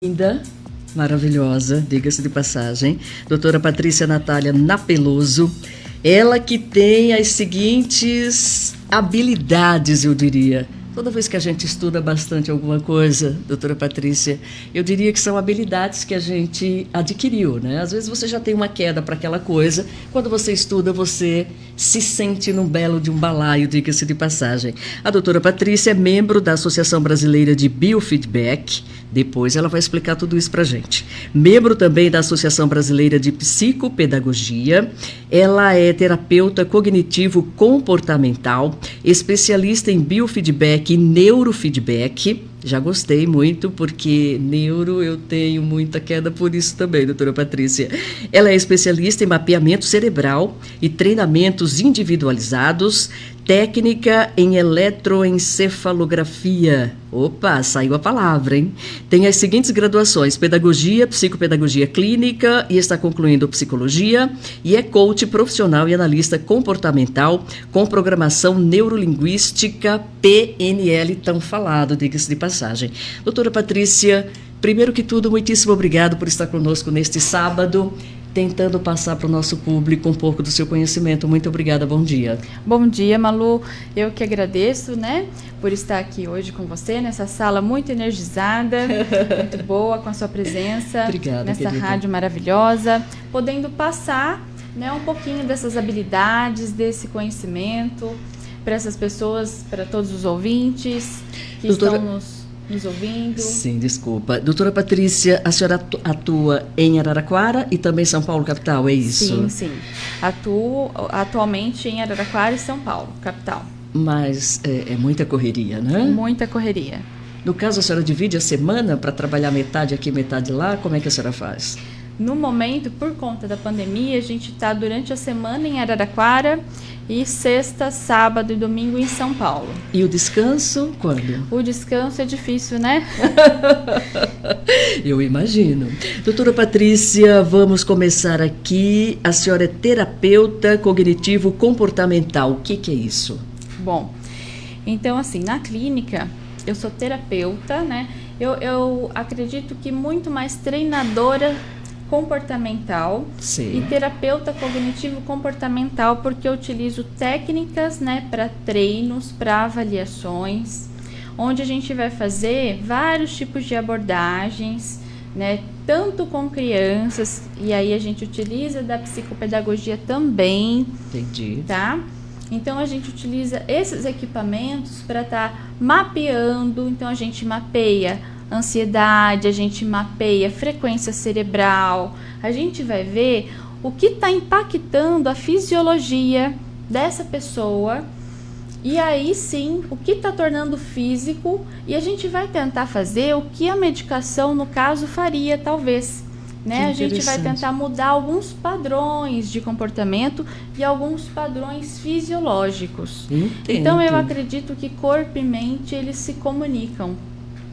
Linda, maravilhosa, diga-se de passagem, doutora Patrícia Natália Napeloso, ela que tem as seguintes habilidades, eu diria. Toda vez que a gente estuda bastante alguma coisa, doutora Patrícia, eu diria que são habilidades que a gente adquiriu, né? Às vezes você já tem uma queda para aquela coisa, quando você estuda, você se sente num belo de um balaio, diga-se de passagem. A doutora Patrícia é membro da Associação Brasileira de Biofeedback, depois ela vai explicar tudo isso para a gente. Membro também da Associação Brasileira de Psicopedagogia, ela é terapeuta cognitivo-comportamental, especialista em biofeedback e neurofeedback. Já gostei muito, porque neuro eu tenho muita queda por isso também, doutora Patrícia. Ela é especialista em mapeamento cerebral e treinamentos individualizados, técnica em eletroencefalografia. Opa, saiu a palavra, hein? Tem as seguintes graduações: pedagogia, psicopedagogia clínica e está concluindo psicologia, e é coach profissional e analista comportamental com programação neurolinguística PNL, tão falado, diga-se de passagem. Doutora Patrícia, primeiro que tudo, muitíssimo obrigado por estar conosco neste sábado, tentando passar para o nosso público um pouco do seu conhecimento. Muito obrigada, bom dia. Bom dia, Malu. Eu que agradeço, né, por estar aqui hoje com você, nessa sala muito energizada, muito boa, com a sua presença. Obrigada, nessa querida. rádio maravilhosa, podendo passar, né, um pouquinho dessas habilidades, desse conhecimento para essas pessoas, para todos os ouvintes que Doutora... estão nos ouvindo. Sim, desculpa. Doutora Patrícia, a senhora atua em Araraquara e também São Paulo, capital, é isso? Sim, sim. Atuo atualmente em Araraquara e São Paulo, capital. Mas é muita correria, né? Muita correria. No caso, a senhora divide a semana para trabalhar metade aqui, metade lá? Como é que a senhora faz? No momento, por conta da pandemia, a gente está durante a semana em Araraquara e sexta, sábado e domingo em São Paulo. E o descanso, quando? O descanso é difícil, né? Eu imagino. Doutora Patrícia, vamos começar aqui. A senhora é terapeuta cognitivo-comportamental. O que é isso? Bom, então assim, na clínica, eu sou terapeuta, né? Eu acredito que muito mais treinadora comportamental. Sim. E terapeuta cognitivo comportamental, porque eu utilizo técnicas, né, para treinos, para avaliações, onde a gente vai fazer vários tipos de abordagens, né, tanto com crianças, e aí a gente utiliza da psicopedagogia também. Entendi. Tá? Então a gente utiliza esses equipamentos para estar mapeando. Então a gente mapeia ansiedade, a gente mapeia frequência cerebral, a gente vai ver o que está impactando a fisiologia dessa pessoa, e aí sim, o que está tornando físico, e a gente vai tentar fazer o que a medicação, no caso, faria, talvez. Né? A gente vai tentar mudar alguns padrões de comportamento e alguns padrões fisiológicos. Entendo. Então eu acredito que corpo e mente, eles se comunicam.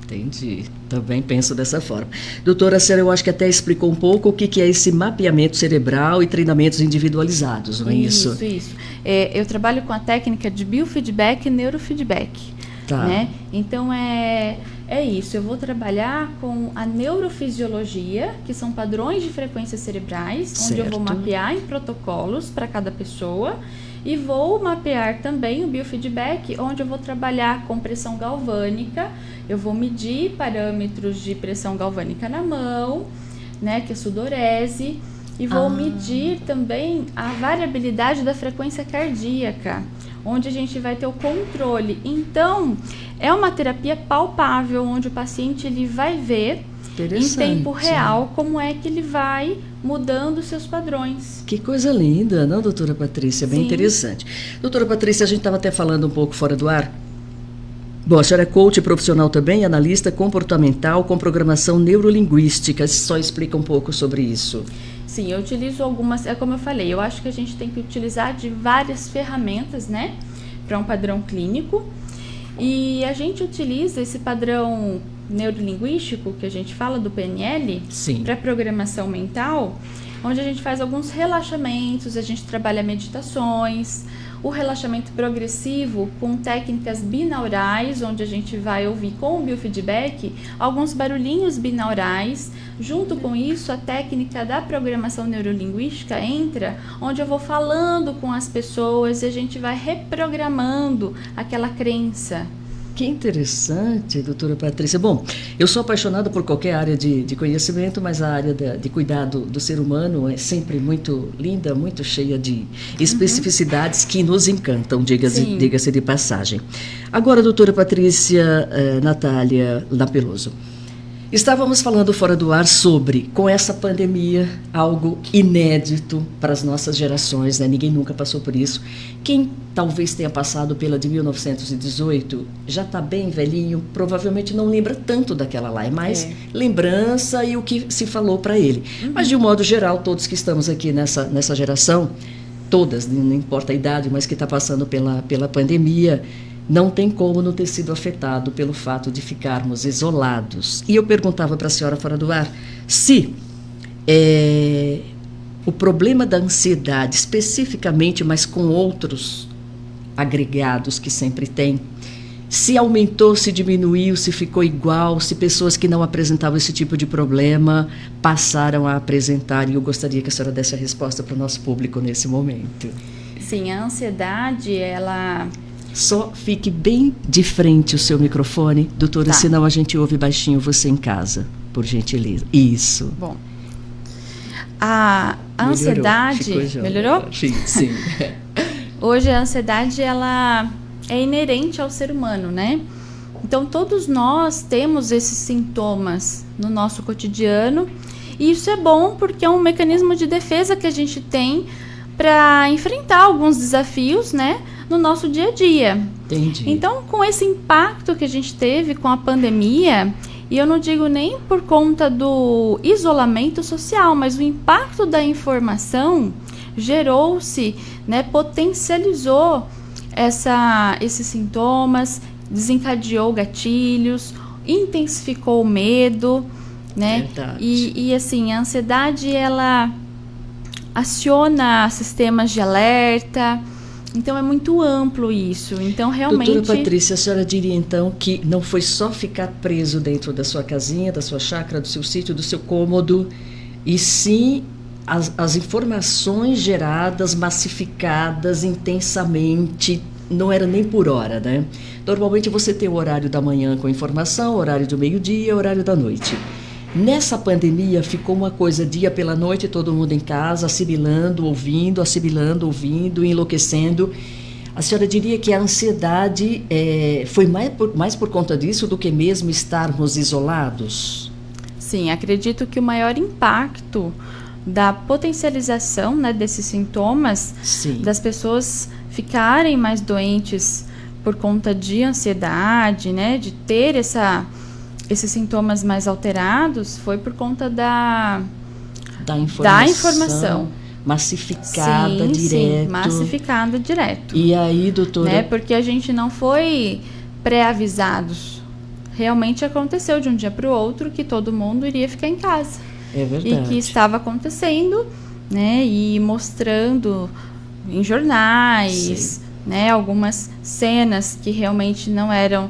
Entendi. Também penso dessa forma. Doutora, a senhora, eu acho que até explicou um pouco o que é esse mapeamento cerebral e treinamentos individualizados, não é isso? Isso. Eu trabalho com a técnica de biofeedback e neurofeedback. Tá. Né? Então, é isso. Eu vou trabalhar com a neurofisiologia, que são padrões de frequências cerebrais, Certo. onde eu vou mapear em protocolos para cada pessoa. E vou mapear também o biofeedback, onde eu vou trabalhar com pressão galvânica. Eu vou medir parâmetros de pressão galvânica na mão, né, que é sudorese, e vou medir também a variabilidade da frequência cardíaca, onde a gente vai ter o controle. Então, é uma terapia palpável, onde o paciente ele vai ver em tempo real como é que ele vai mudando seus padrões. Que coisa linda, não, doutora Patrícia? Bem Sim. interessante. Doutora Patrícia, a gente estava até falando um pouco fora do ar. Bom, a senhora é coach profissional também, analista comportamental com programação neurolinguística. Só explica um pouco sobre isso. Sim, eu utilizo algumas, é como eu falei, eu acho que a gente tem que utilizar de várias ferramentas, né, para um padrão clínico. E a gente utiliza esse padrão neurolinguístico, que a gente fala do PNL, Sim. para programação mental, onde a gente faz alguns relaxamentos, a gente trabalha meditações, o relaxamento progressivo com técnicas binaurais, onde a gente vai ouvir com o biofeedback alguns barulhinhos binaurais. Junto com isso, a técnica da programação neurolinguística entra, onde eu vou falando com as pessoas e a gente vai reprogramando aquela crença. Que interessante, doutora Patrícia. Bom, eu sou apaixonada por qualquer área de conhecimento, mas a área de cuidado do ser humano é sempre muito linda, muito cheia de especificidades que nos encantam, diga-se de passagem. Agora, doutora Patrícia Natália Napeloso, estávamos falando fora do ar sobre, com essa pandemia, algo inédito para as nossas gerações, né? Ninguém nunca passou por isso. Quem talvez tenha passado pela de 1918 já está bem velhinho, provavelmente não lembra tanto daquela lá, é mais lembrança e o que se falou para ele. Mas, de um modo geral, todos que estamos aqui nessa geração, todas, não importa a idade, mas que está passando pela pandemia, não tem como não ter sido afetado pelo fato de ficarmos isolados. E eu perguntava para a senhora fora do ar se o problema da ansiedade, especificamente, mas com outros agregados que sempre tem, se aumentou, se diminuiu, se ficou igual, se pessoas que não apresentavam esse tipo de problema passaram a apresentar. E eu gostaria que a senhora desse a resposta para o nosso público nesse momento. Sim, a ansiedade, ela... Só fique bem de frente o seu microfone, doutora, senão a gente ouve baixinho você em casa, por gentileza. Isso. Bom, a ansiedade... Melhorou? Sim. Hoje a ansiedade, ela é inerente ao ser humano, né? Então, todos nós temos esses sintomas no nosso cotidiano, e isso é bom porque é um mecanismo de defesa que a gente tem para enfrentar alguns desafios, né, no nosso dia a dia. Entendi. Então, com esse impacto que a gente teve com a pandemia, e eu não digo nem por conta do isolamento social, mas o impacto da informação gerou-se, né, potencializou esses sintomas, desencadeou gatilhos, intensificou o medo, né? Verdade. E assim, a ansiedade, ela aciona sistemas de alerta, então é muito amplo isso. Então, realmente... Doutora Patrícia, a senhora diria então que não foi só ficar preso dentro da sua casinha, da sua chácara, do seu sítio, do seu cômodo, e sim as informações geradas, massificadas intensamente, não era nem por hora, né? Normalmente você tem o horário da manhã com informação, horário do meio-dia, horário da noite. Nessa pandemia ficou uma coisa dia pela noite, todo mundo em casa, assimilando, ouvindo, enlouquecendo. A senhora diria que a ansiedade foi mais por conta disso do que mesmo estarmos isolados? Sim, acredito que o maior impacto da potencialização, né, desses sintomas, Sim, das pessoas ficarem mais doentes por conta de ansiedade, né, de ter esses sintomas mais alterados, foi por conta da informação massificada, direto. Sim, massificada direto. E aí, doutora... Né, porque a gente não foi pré-avisados. Realmente aconteceu de um dia para o outro que todo mundo iria ficar em casa. É verdade. E que estava acontecendo, né, e mostrando em jornais, né, algumas cenas que realmente não eram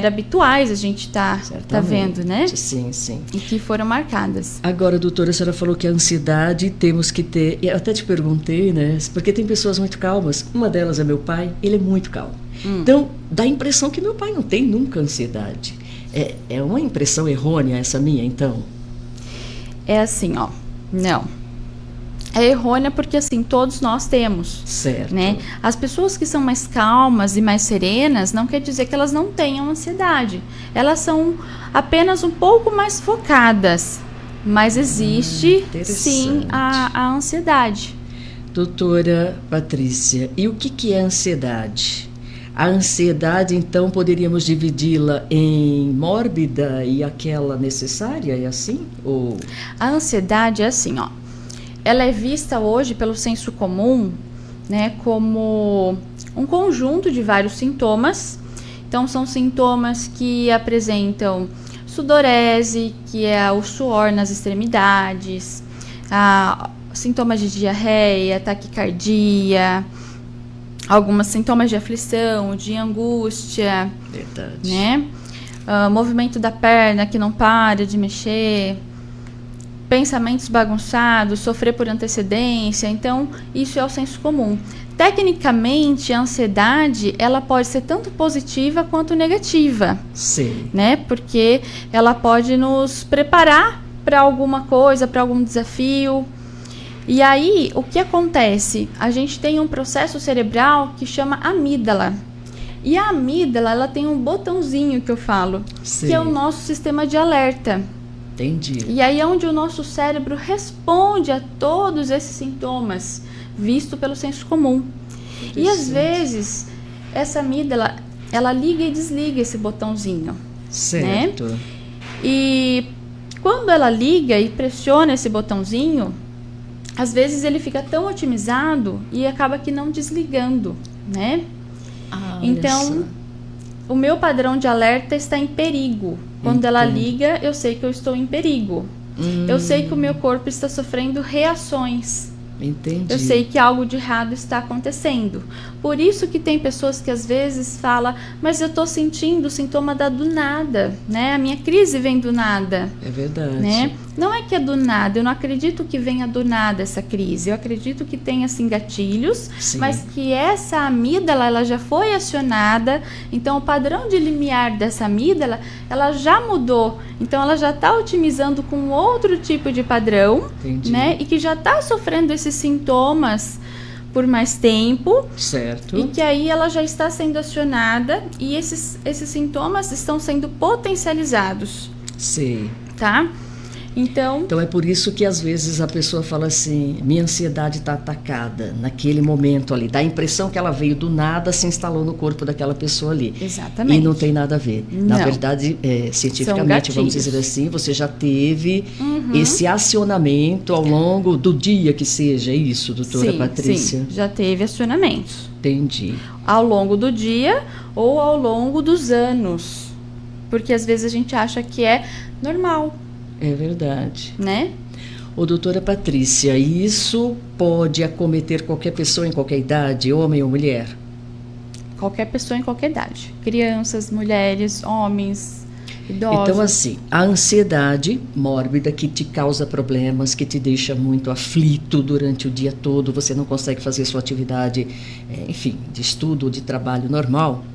habituais a gente tá vendo, né? Sim, sim. E que foram marcadas. Agora, doutora, a senhora falou que a ansiedade temos que ter... Eu até te perguntei, né? Porque tem pessoas muito calmas. Uma delas é meu pai, ele é muito calmo. Então, dá a impressão que meu pai não tem nunca ansiedade. É uma impressão errônea essa minha, então? É assim, ó. Não. É errônea porque, assim, todos nós temos. Certo. Né? As pessoas que são mais calmas e mais serenas, não quer dizer que elas não tenham ansiedade. Elas são apenas um pouco mais focadas. Mas existe, sim, a ansiedade. Doutora Patrícia, e o que é ansiedade? A ansiedade, então, poderíamos dividi-la em mórbida e aquela necessária, é assim? Ou... A ansiedade é assim, ó. Ela é vista hoje pelo senso comum, né, como um conjunto de vários sintomas. Então, são sintomas que apresentam Sudorese, que é o suor nas extremidades, sintomas de diarreia, taquicardia, alguns sintomas de aflição, de angústia, Verdade. né? Movimento da perna que não para de mexer, pensamentos bagunçados, sofrer por antecedência. Então, isso é o senso comum. Tecnicamente, a ansiedade, ela pode ser tanto positiva quanto negativa, Sim. né? Porque ela pode nos preparar para alguma coisa, para algum desafio. E aí, o que acontece? A gente tem um processo cerebral que chama amígdala. E a amígdala, ela tem um botãozinho que eu falo, Sim. que é o nosso sistema de alerta. Entendi. E aí é onde o nosso cérebro responde a todos esses sintomas, visto pelo senso comum. E às vezes, essa amígdala, ela liga e desliga esse botãozinho. Certo. Né? E quando ela liga e pressiona esse botãozinho, às vezes ele fica tão otimizado e acaba que não desligando, né? Então, o meu padrão de alerta está em perigo. Quando ela liga, eu sei que eu estou em perigo. Eu sei que o meu corpo está sofrendo reações. Entendi. Eu sei que algo de errado está acontecendo. Por isso que tem pessoas que às vezes falam, mas eu estou sentindo o sintoma do nada, né? A minha crise vem do nada. É verdade. Né? Não é que é do nada, eu não acredito que venha do nada essa crise. Eu acredito que tenha assim gatilhos, Sim. mas que essa amígdala ela já foi acionada, então o padrão de limiar dessa amígdala, ela já mudou. Então ela já está otimizando com outro tipo de padrão, Entendi. né? E que já está sofrendo esses sintomas por mais tempo. Certo. E que aí ela já está sendo acionada e esses sintomas estão sendo potencializados. Sei. Tá? Então é por isso que às vezes a pessoa fala assim, minha ansiedade está atacada naquele momento ali. Dá a impressão que ela veio do nada, se instalou no corpo daquela pessoa ali. exatamente. E não tem nada a ver. Na Não. verdade, cientificamente, gatilhos. vamos dizer assim, você já teve esse acionamento ao longo do dia que seja, é isso, doutora Sim, Patrícia? sim, já teve acionamentos. Entendi. Ao longo do dia ou ao longo dos anos. Porque às vezes a gente acha que é normal, É verdade. né? Ô, doutora Patrícia, isso pode acometer qualquer pessoa em qualquer idade, homem ou mulher? Qualquer pessoa em qualquer idade. Crianças, mulheres, homens, idosos. Então, assim, a ansiedade mórbida que te causa problemas, que te deixa muito aflito durante o dia todo, você não consegue fazer sua atividade, enfim, de estudo ou de trabalho normal,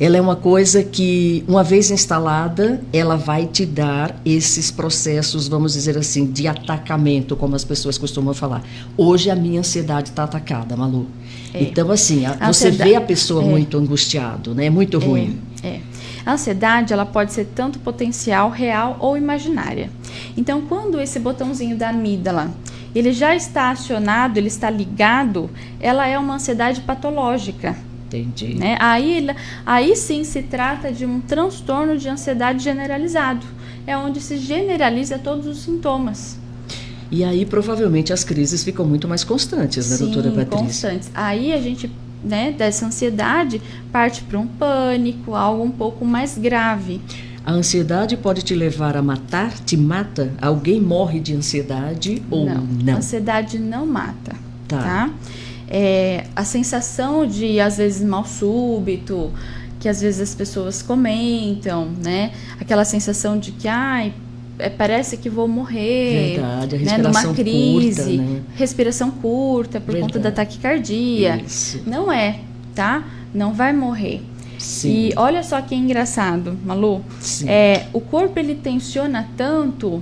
ela é uma coisa que, uma vez instalada, ela vai te dar esses processos, vamos dizer assim, de atacamento, como as pessoas costumam falar. Hoje a minha ansiedade está atacada, Malu. Então, assim, você vê a pessoa muito angustiado, né? É muito ruim. A ansiedade, ela pode ser tanto potencial, real ou imaginária. Então, quando esse botãozinho da amígdala, ele já está acionado, ele está ligado, ela é uma ansiedade patológica. Entendi. Né? Aí sim se trata de um transtorno de ansiedade generalizado. É onde se generaliza todos os sintomas. E aí, provavelmente, as crises ficam muito mais constantes, né, doutora Patrícia? Constantes. Aí a gente, né, dessa ansiedade, parte para um pânico, algo um pouco mais grave. A ansiedade pode te levar a matar? Te mata? Alguém morre de ansiedade ou não? A ansiedade não mata, Tá? A sensação de, às vezes, mal súbito, que às vezes as pessoas comentam, né? Aquela sensação de que, parece que vou morrer. Verdade, a né? respiração Numa crise, curta, né? Respiração curta por conta da taquicardia. Isso. Não é, tá? Não vai morrer. Sim. E olha só que engraçado, Malu. Sim. O corpo, ele tensiona tanto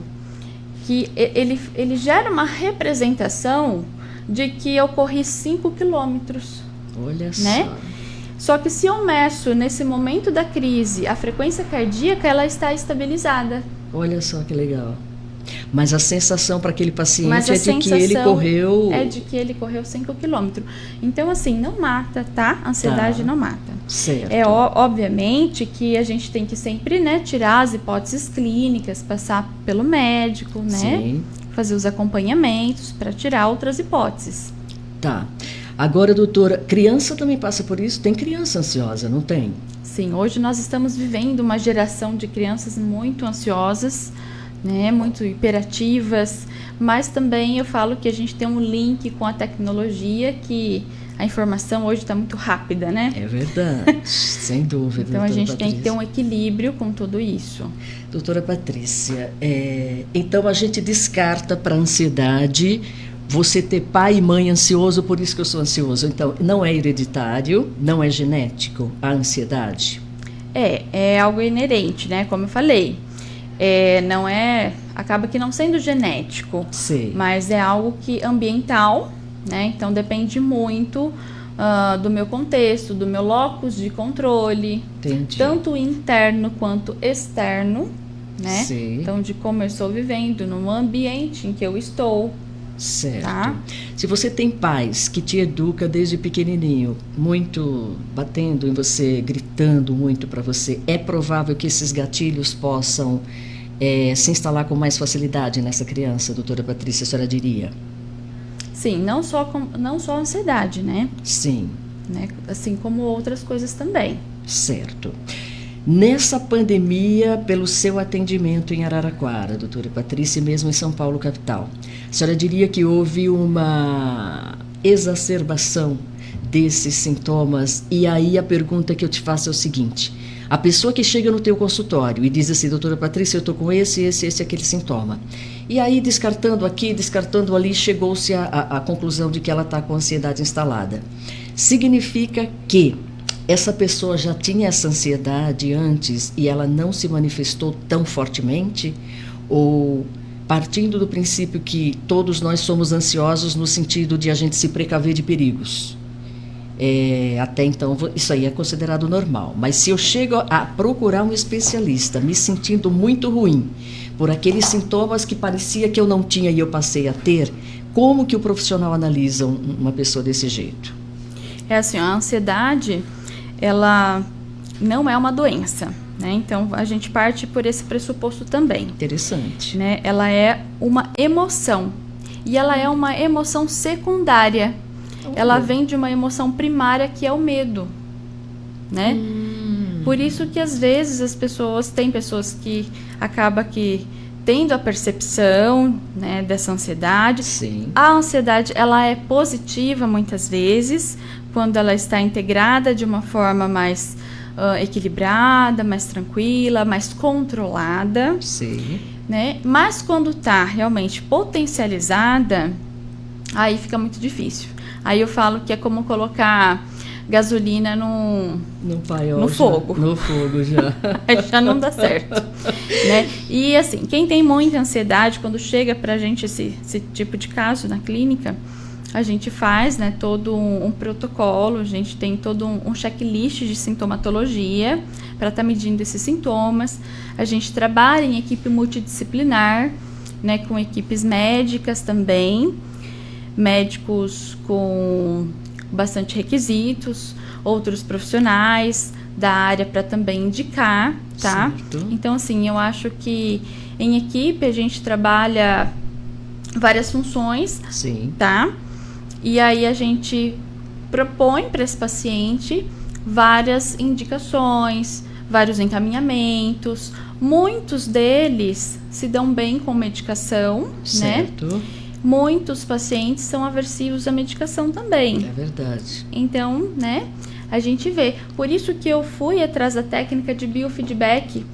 que ele gera uma representação de que eu corri 5 quilômetros. Olha né? só. Só que se eu meço nesse momento da crise, a frequência cardíaca, ela está estabilizada. Olha só que legal. Mas a sensação para aquele paciente a é de que ele correu... É de que ele correu 5 quilômetros. Então, assim, não mata, tá? A ansiedade não mata. Certo. Obviamente que a gente tem que sempre, né, tirar as hipóteses clínicas, passar pelo médico, né? Sim. Fazer os acompanhamentos para tirar outras hipóteses. Tá. Agora, doutora, criança também passa por isso? Tem criança ansiosa, não tem? Sim, hoje nós estamos vivendo uma geração de crianças muito ansiosas, né, muito hiperativas, mas também eu falo que a gente tem um link com a tecnologia, que a informação hoje está muito rápida, né? É verdade, sem dúvida. Então a gente Patrícia. tem que ter um equilíbrio com tudo isso. Doutora Patrícia, então a gente descarta para a ansiedade você ter pai e mãe ansioso, por isso que eu sou ansioso. Então, não é hereditário, não é genético a ansiedade? É algo inerente, né? Como eu falei. Não é... Acaba que não sendo genético. Sim. Mas é algo que ambiental, né? Então, depende muito do meu contexto, do meu locus de controle. Entendi. Tanto interno quanto externo, né? Sim. Então, de como eu estou vivendo, no ambiente em que eu estou. Certo. Tá? Se você tem pais que te educam desde pequenininho, muito batendo em você, gritando muito para você, é provável que esses gatilhos possam se instalar com mais facilidade nessa criança, doutora Patrícia, a senhora diria? Sim, não só a ansiedade, né? Sim. Né? Assim como outras coisas também. Certo. Nessa pandemia, pelo seu atendimento em Araraquara, doutora Patrícia, e mesmo em São Paulo, capital, a senhora diria que houve uma exacerbação desses sintomas? E aí a pergunta que eu te faço é o seguinte: a pessoa que chega no teu consultório e diz assim, doutora Patrícia, eu estou com esse, aquele sintoma. E aí, descartando aqui, descartando ali, chegou-se à conclusão de que ela está com ansiedade instalada. Significa que essa pessoa já tinha essa ansiedade antes e ela não se manifestou tão fortemente? Ou partindo do princípio que todos nós somos ansiosos no sentido de a gente se precaver de perigos? Até então, isso aí é considerado normal. Mas se eu chego a procurar um especialista me sentindo muito ruim por aqueles sintomas que parecia que eu não tinha e eu passei a ter, como que o profissional analisa uma pessoa desse jeito? É assim, a ansiedade, ela não é uma doença, né? Então, a gente parte por esse pressuposto também. Interessante. Né? Ela é uma emoção. E ela é uma emoção secundária. Ela vem de uma emoção primária, que é o medo, né? Por isso que às vezes tem pessoas que acabam que tendo a percepção, né, dessa ansiedade. Sim. A ansiedade, ela é positiva muitas vezes, quando ela está integrada de uma forma mais equilibrada, mais tranquila, mais controlada. Sim. Né? Mas quando está realmente potencializada, aí fica muito difícil. Aí eu falo que é como colocar gasolina no fogo. No fogo já. Aí já não dá certo. Né? E assim, quem tem muita ansiedade, quando chega pra gente esse tipo de caso na clínica, a gente faz, né, todo um protocolo, a gente tem todo um checklist de sintomatologia para estar medindo esses sintomas. A gente trabalha em equipe multidisciplinar, né, com equipes médicas também, médicos com bastante requisitos, outros profissionais da área para também indicar, tá? Certo. Então, assim, eu acho que em equipe a gente trabalha várias funções, Sim. tá? E aí a gente propõe para esse paciente várias indicações, vários encaminhamentos. Muitos deles se dão bem com medicação, Certo. né? Muitos pacientes são aversivos à medicação também. É verdade. Então, né, a gente vê. Por isso que eu fui atrás da técnica de biofeedback,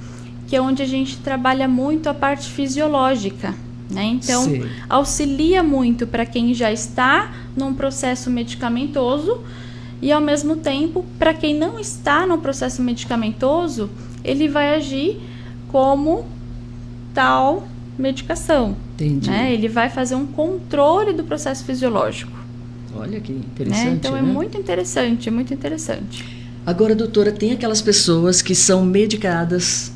que é onde a gente trabalha muito a parte fisiológica, né? Então, Sim. auxilia muito para quem já está num processo medicamentoso e, ao mesmo tempo, para quem não está no processo medicamentoso, ele vai agir como tal medicação. Entendi. Né? Ele vai fazer um controle do processo fisiológico. Olha que interessante, Né? Então, né? é muito interessante, muito interessante. Agora, doutora, tem aquelas pessoas que são medicadas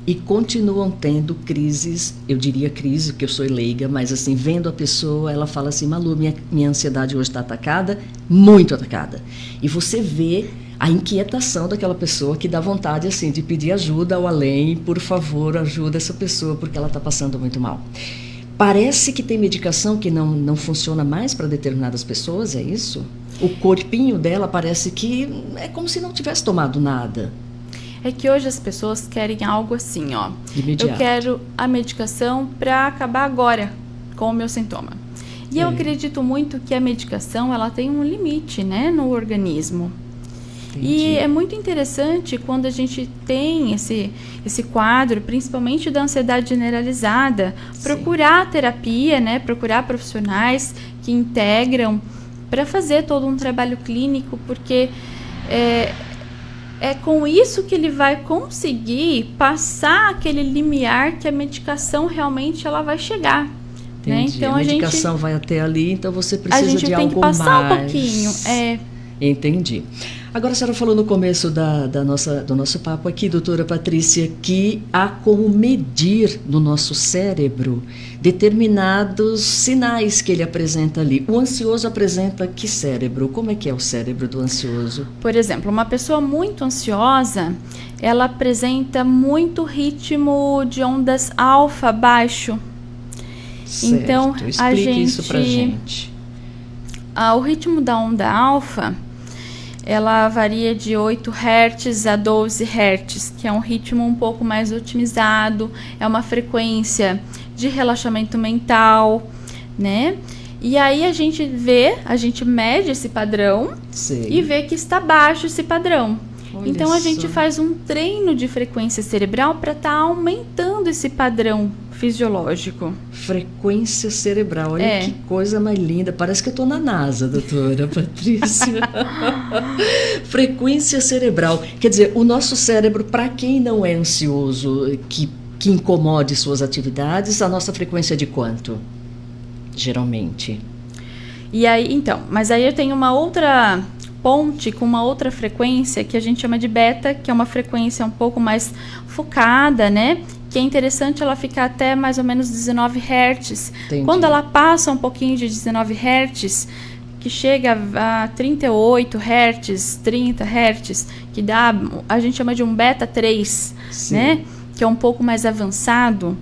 e continuam tendo crises, eu diria crise, porque eu sou leiga, mas assim, vendo a pessoa, ela fala assim, Malu, minha ansiedade hoje está atacada, muito atacada. E você vê a inquietação daquela pessoa que dá vontade, assim, de pedir ajuda ao além, por favor, ajuda essa pessoa, porque ela está passando muito mal. Parece que tem medicação que não funciona mais para determinadas pessoas, é isso? O corpinho dela parece que é como se não tivesse tomado nada. É que hoje as pessoas querem algo assim, ó. Imediato. Eu quero a medicação para acabar agora com o meu sintoma. E eu acredito muito que a medicação, ela tem um limite, né, no organismo. Entendi. E é muito interessante quando a gente tem esse quadro, principalmente da ansiedade generalizada, procurar terapia, né, procurar profissionais que integram para fazer todo um trabalho clínico, porque é com isso que ele vai conseguir passar aquele limiar que a medicação realmente ela vai chegar. Né? Então a medicação vai até ali, então você precisa de algo mais. A gente tem que passar um pouquinho. Entendi. Agora, a senhora falou no começo do nosso papo aqui, doutora Patrícia, que há como medir no nosso cérebro determinados sinais que ele apresenta ali. O ansioso apresenta que cérebro? Como é que é o cérebro do ansioso? Por exemplo, uma pessoa muito ansiosa, ela apresenta muito ritmo de ondas alfa baixo. Certo. Então, explique isso pra gente. O ritmo da onda alfa, ela varia de 8 Hz a 12 Hz, que é um ritmo um pouco mais otimizado, é uma frequência de relaxamento mental, né? E aí a gente mede esse padrão. Sei. E vê que está baixo esse padrão. Olha então a só. gente faz um treino de frequência cerebral para estar aumentando esse padrão fisiológico. Frequência cerebral, olha que coisa mais linda. Parece que eu estou na NASA, doutora Patrícia. Frequência cerebral. Quer dizer, o nosso cérebro, para quem não é ansioso, que incomode suas atividades, a nossa frequência é de quanto? Geralmente. E aí, então, mas aí eu tenho uma outra ponte com uma outra frequência que a gente chama de beta, que é uma frequência um pouco mais focada, né? Que é interessante ela ficar até mais ou menos 19 Hz. Entendi. Quando ela passa um pouquinho de 19 Hz, que chega a 38 Hz, 30 Hz, que dá, a gente chama de um beta 3, Sim. né? Que é um pouco mais avançado.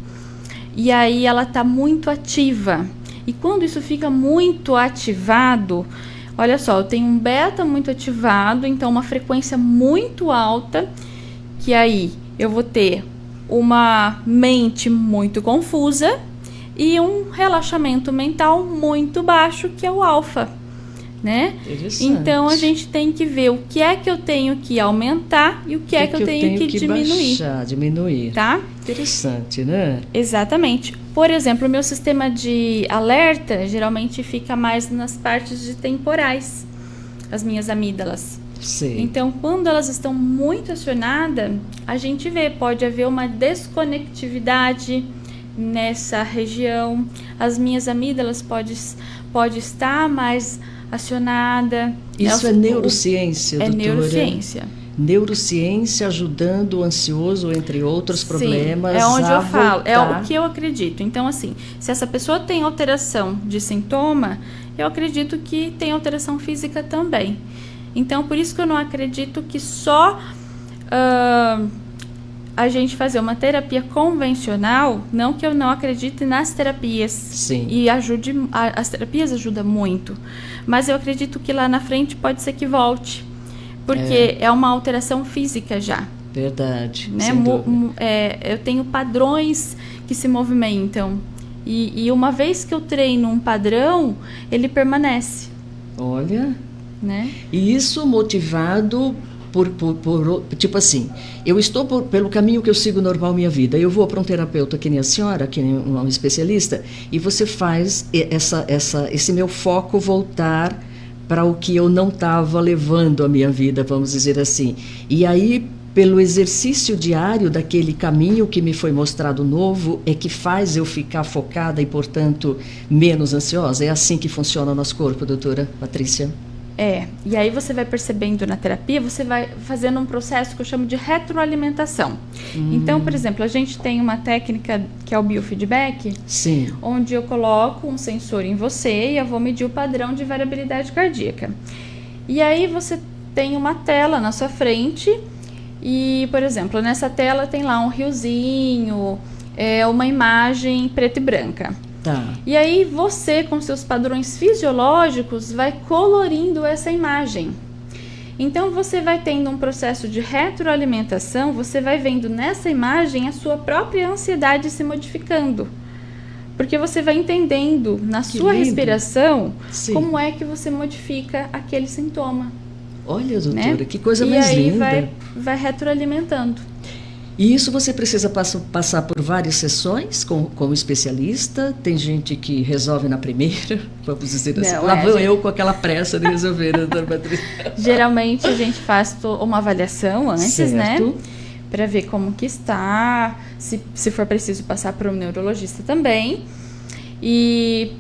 E aí ela está muito ativa. E quando isso fica muito ativado, olha só, eu tenho um beta muito ativado, então uma frequência muito alta, que aí eu vou ter uma mente muito confusa e um relaxamento mental muito baixo, que é o alfa, né? Então a gente tem que ver o que é que eu tenho que aumentar e o que é que eu tenho que diminuir. Diminuir. Tá? Interessante, né? Exatamente. Por exemplo, o meu sistema de alerta geralmente fica mais nas partes de temporais, as minhas amígdalas. Sim. Então, quando elas estão muito acionadas, a gente vê, pode haver uma desconectividade nessa região. As minhas amígdalas pode estar mais acionada. Isso é neurociência, doutora? É neurociência. Neurociência ajudando o ansioso, entre outros problemas. Sim, é onde eu falo, voltar. é o que eu acredito. Então, assim, se essa pessoa tem alteração de sintoma, eu acredito que tem alteração física também. Então, por isso que eu não acredito que só a gente fazer uma terapia convencional, não que eu não acredite nas terapias. Sim. E as terapias ajudam muito. Mas eu acredito que lá na frente pode ser que volte. Porque é uma alteração física já. Verdade, né? sem dúvida. Eu tenho padrões que se movimentam. E uma vez que eu treino um padrão, ele permanece. Olha... Né? E isso motivado por tipo assim, eu estou pelo caminho que eu sigo normal minha vida, eu vou para um terapeuta que nem a senhora, que nem um especialista, e você faz esse meu foco voltar para o que eu não estava levando a minha vida, vamos dizer assim. E aí, pelo exercício diário daquele caminho que me foi mostrado novo, é que faz eu ficar focada e, portanto, menos ansiosa. É assim que funciona o nosso corpo, doutora Patrícia? E aí você vai percebendo na terapia, você vai fazendo um processo que eu chamo de retroalimentação. Então, por exemplo, a gente tem uma técnica que é o biofeedback, Sim. onde eu coloco um sensor em você e eu vou medir o padrão de variabilidade cardíaca. E aí você tem uma tela na sua frente e, por exemplo, nessa tela tem lá um riozinho, uma imagem preta e branca. Tá. E aí você, com seus padrões fisiológicos, vai colorindo essa imagem. Então você vai tendo um processo de retroalimentação, você vai vendo nessa imagem a sua própria ansiedade se modificando. Porque você vai entendendo na sua respiração como é que você modifica aquele sintoma. Olha, doutora, né? que coisa mais linda. E aí vai retroalimentando. E isso você precisa passar por várias sessões com especialista? Tem gente que resolve na primeira, vamos dizer assim. Lá vou eu com aquela pressa de resolver, doutora Patrícia. Geralmente a gente faz uma avaliação antes, certo, né? Para ver como que está, se for preciso passar para um neurologista também. E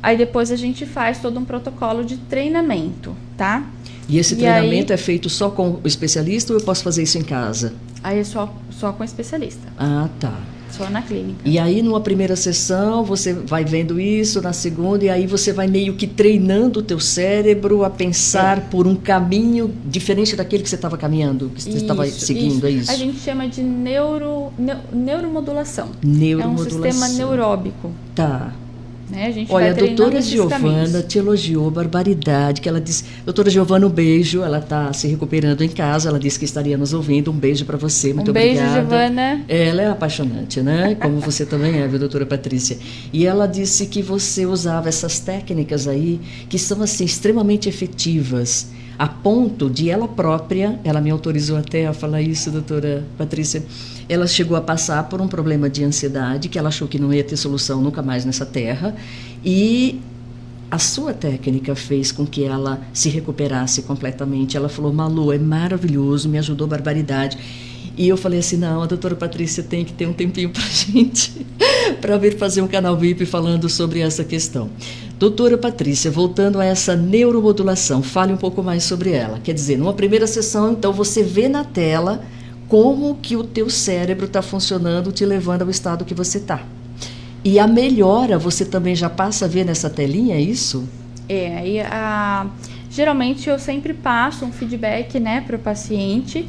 aí depois a gente faz todo um protocolo de treinamento, tá? E esse treinamento é feito só com o especialista ou eu posso fazer isso em casa? Aí é só com o especialista. Ah, tá. Só na clínica. E aí, numa primeira sessão, você vai vendo isso, na segunda, e aí você vai meio que treinando o teu cérebro a pensar por um caminho diferente daquele que você estava caminhando, que você estava seguindo, é isso? A gente chama de neuromodulação. Neuromodulação. É um sistema neuróbico. Tá. Né? A gente Olha, vai a doutora Giovana caminhos. te elogiou barbaridade, que ela disse, doutora Giovana, um beijo, ela está se recuperando em casa, ela disse que estaria nos ouvindo, um beijo para você, muito obrigada. Um beijo, Giovana. Ela é apaixonante, né? Como você também é, viu, doutora Patrícia? E ela disse que você usava essas técnicas aí, que são, assim, extremamente efetivas, a ponto de ela própria, ela me autorizou até a falar isso, doutora Patrícia, ela chegou a passar por um problema de ansiedade, que ela achou que não ia ter solução nunca mais nessa terra, e a sua técnica fez com que ela se recuperasse completamente. Ela falou, Malu, é maravilhoso, me ajudou barbaridade. E eu falei assim, não, a doutora Patrícia tem que ter um tempinho pra gente, para vir fazer um canal VIP falando sobre essa questão. Doutora Patrícia, voltando a essa neuromodulação, fale um pouco mais sobre ela. Quer dizer, numa primeira sessão, então, você vê na tela como que o teu cérebro está funcionando, te levando ao estado que você está. E a melhora, você também já passa a ver nessa telinha, é isso? Geralmente eu sempre passo um feedback, né, para o paciente,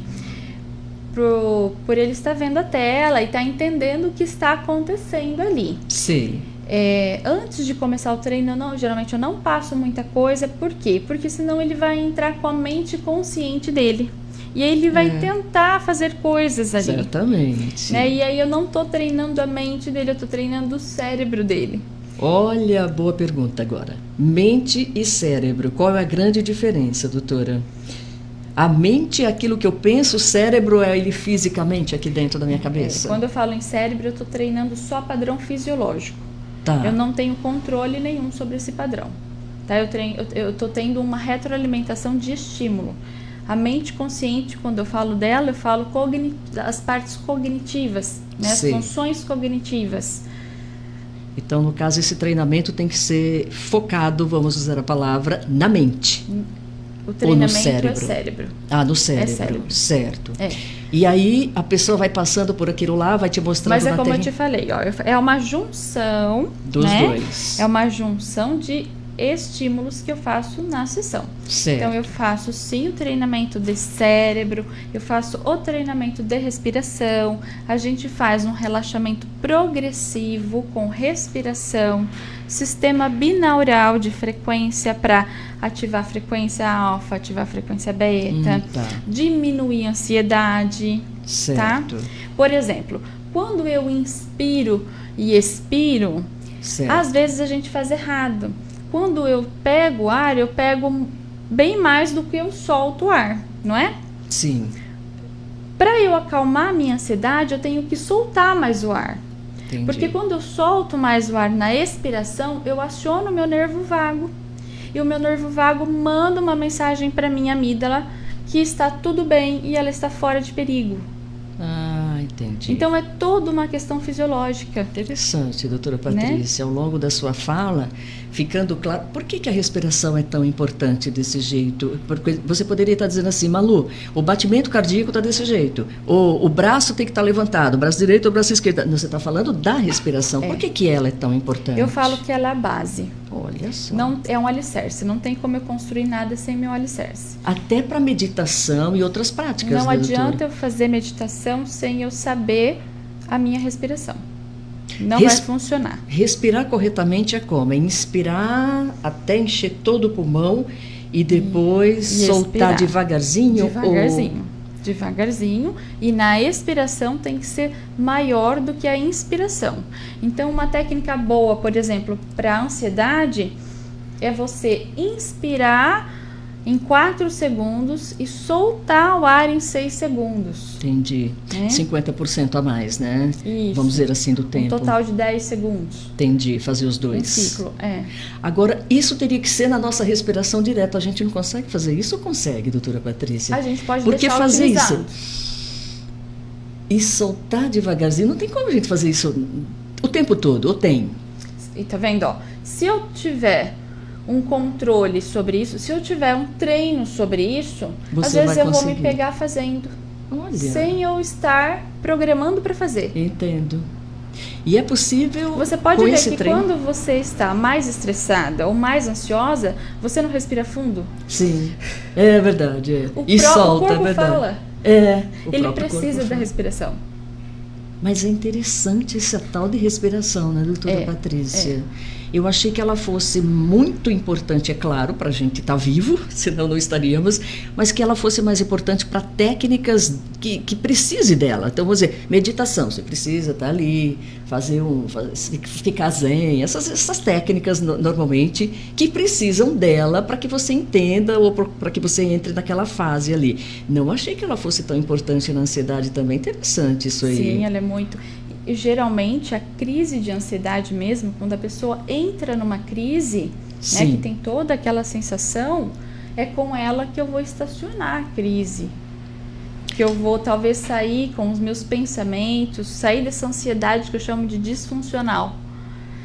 por ele estar vendo a tela e estar entendendo o que está acontecendo ali. Sim. Antes de começar o treino, geralmente eu não passo muita coisa. Por quê? Porque senão ele vai entrar com a mente consciente dele. E aí ele vai tentar fazer coisas ali. Certamente. Né? E aí eu não estou treinando a mente dele, eu estou treinando o cérebro dele. Olha, boa pergunta agora. Mente e cérebro, qual é a grande diferença, doutora? A mente é aquilo que eu penso, o cérebro é ele fisicamente aqui dentro da minha cabeça? Quando eu falo em cérebro, eu estou treinando só padrão fisiológico. Tá. Eu não tenho controle nenhum sobre esse padrão. Tá? Eu estou tendo uma retroalimentação de estímulo. A mente consciente, quando eu falo dela, eu falo as partes cognitivas, né? As funções cognitivas. Então, no caso, esse treinamento tem que ser focado, vamos usar a palavra, na mente. O treinamento ou no cérebro? É cérebro. Ah, no cérebro. É cérebro. Certo. E aí, a pessoa vai passando por aquilo lá, vai te mostrando... Mas é como eu te falei, ó, é uma junção... dos dois. É uma junção de estímulos que eu faço na sessão. Certo. Então eu faço sim o treinamento de cérebro, eu faço o treinamento de respiração, a gente faz um relaxamento progressivo com respiração, sistema binaural de frequência para ativar a frequência alfa, ativar a frequência beta, diminuir a ansiedade, certo. Tá? Por exemplo, quando eu inspiro e expiro, às vezes a gente faz errado. Quando eu pego ar, eu pego bem mais do que eu solto o ar, não é? Sim. Para eu acalmar a minha ansiedade, eu tenho que soltar mais o ar. Entendi. Porque quando eu solto mais o ar na expiração, eu aciono o meu nervo vago. E o meu nervo vago manda uma mensagem para minha amígdala que está tudo bem e ela está fora de perigo. Ah, entendi. Então é toda uma questão fisiológica. Interessante, doutora Patrícia. Né? Ao longo da sua fala, ficando claro, por que a respiração é tão importante desse jeito? Porque você poderia estar dizendo assim, Malu, o batimento cardíaco está desse jeito, o braço tem que estar levantado, o braço direito ou o braço esquerdo. Você está falando da respiração. Por que ela é tão importante? Eu falo que ela é a base. Olha só. Não, é um alicerce, não tem como eu construir nada sem meu alicerce. Até para meditação e outras práticas, não né, adianta doutora? eu fazer meditação sem eu saber a minha respiração. Não vai funcionar. Respirar corretamente é como? É inspirar até encher todo o pulmão e depois soltar expirar. Devagarzinho? Devagarzinho, e na expiração tem que ser maior do que a inspiração. Então, uma técnica boa, por exemplo, para ansiedade, é você inspirar em 4 segundos e soltar o ar em 6 segundos. Entendi. 50% a mais, né? Isso. Vamos dizer assim, do tempo. Um total de 10 segundos. Entendi, fazer os dois. Um ciclo, Agora, isso teria que ser na nossa respiração direta. A gente não consegue fazer isso ou consegue, doutora Patrícia? A gente pode Porque deixar fazer utilizado. isso e soltar devagarzinho, não tem como a gente fazer isso o tempo todo, ou tem? E tá vendo, ó? Se eu tiver um controle sobre isso, se eu tiver um treino sobre isso, Você às vezes eu vou conseguir. me pegar fazendo. Olha. Sem eu estar programando para fazer. Entendo. E é possível. Você pode com ver esse que treino? quando você está mais estressada ou mais ansiosa, você não respira fundo? Sim, é verdade. O solta, corpo é verdade. fala. Ele precisa da respiração. Mas é interessante essa tal de respiração, né, doutora Patrícia? Eu achei que ela fosse muito importante, é claro, para a gente estar vivo, senão não estaríamos, mas que ela fosse mais importante para técnicas que precise dela. Então, vamos dizer, meditação, você precisa estar ali, ficar zen, essas técnicas normalmente que precisam dela para que você entenda ou para que você entre naquela fase ali. Não achei que ela fosse tão importante na ansiedade também. Interessante isso aí. Sim, ela é muito. E geralmente a crise de ansiedade mesmo, quando a pessoa entra numa crise, né, que tem toda aquela sensação, é com ela que eu vou estacionar a crise. Que eu vou talvez sair com os meus pensamentos, sair dessa ansiedade que eu chamo de disfuncional.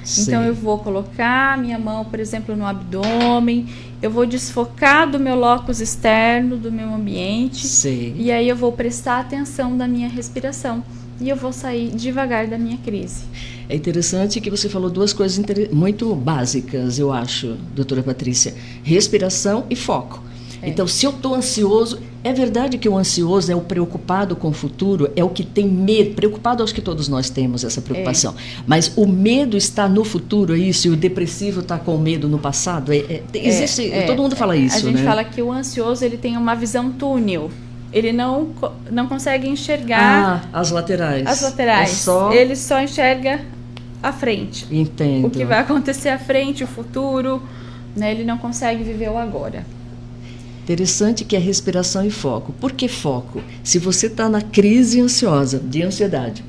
Sim. Então eu vou colocar minha mão, por exemplo, no abdômen, eu vou desfocar do meu locus externo, do meu ambiente, Sim. e aí eu vou prestar atenção na minha respiração. E eu vou sair devagar da minha crise. É interessante que você falou duas coisas muito básicas, eu acho, doutora Patrícia. Respiração e foco. Então, se eu estou ansioso, é verdade que o ansioso é o preocupado com o futuro, é o que tem medo. Preocupado, acho que todos nós temos essa preocupação. Mas o medo está no futuro, é isso? E o depressivo está com medo no passado? Existe, todo mundo fala isso, né? A gente fala que o ansioso ele tem uma visão túnel. Ele não consegue enxergar as laterais. As laterais. Ele só enxerga a frente. Entendo. O que vai acontecer à frente, o futuro, né? Ele não consegue viver o agora. Interessante que é respiração e foco. Por que foco? Se você está na crise ansiosa, de ansiedade,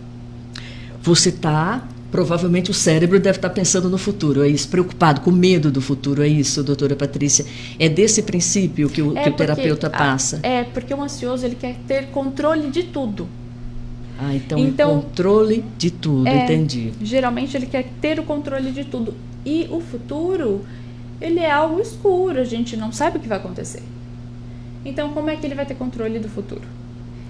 você está... Provavelmente o cérebro deve estar pensando no futuro, é isso, preocupado, com medo do futuro, é isso, doutora Patrícia? É desse princípio que o terapeuta passa? Porque o ansioso ele quer ter controle de tudo. Então controle de tudo, entendi. Geralmente ele quer ter o controle de tudo. E o futuro, ele é algo escuro, a gente não sabe o que vai acontecer. Então como é que ele vai ter controle do futuro?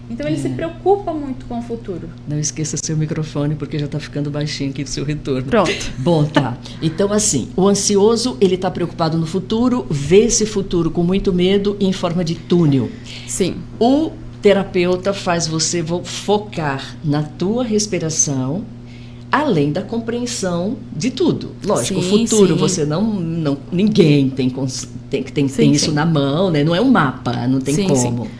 Então ele se preocupa muito com o futuro. Não esqueça seu microfone, porque já está ficando baixinho aqui do seu retorno. Pronto. Bom, tá. Então, assim, o ansioso, ele está preocupado no futuro, vê esse futuro com muito medo em forma de túnel. Sim. O terapeuta faz você focar na tua respiração, além da compreensão de tudo. Lógico, sim, o futuro, sim. Você ninguém tem isso na mão, né? Não é um mapa, não tem como. Sim.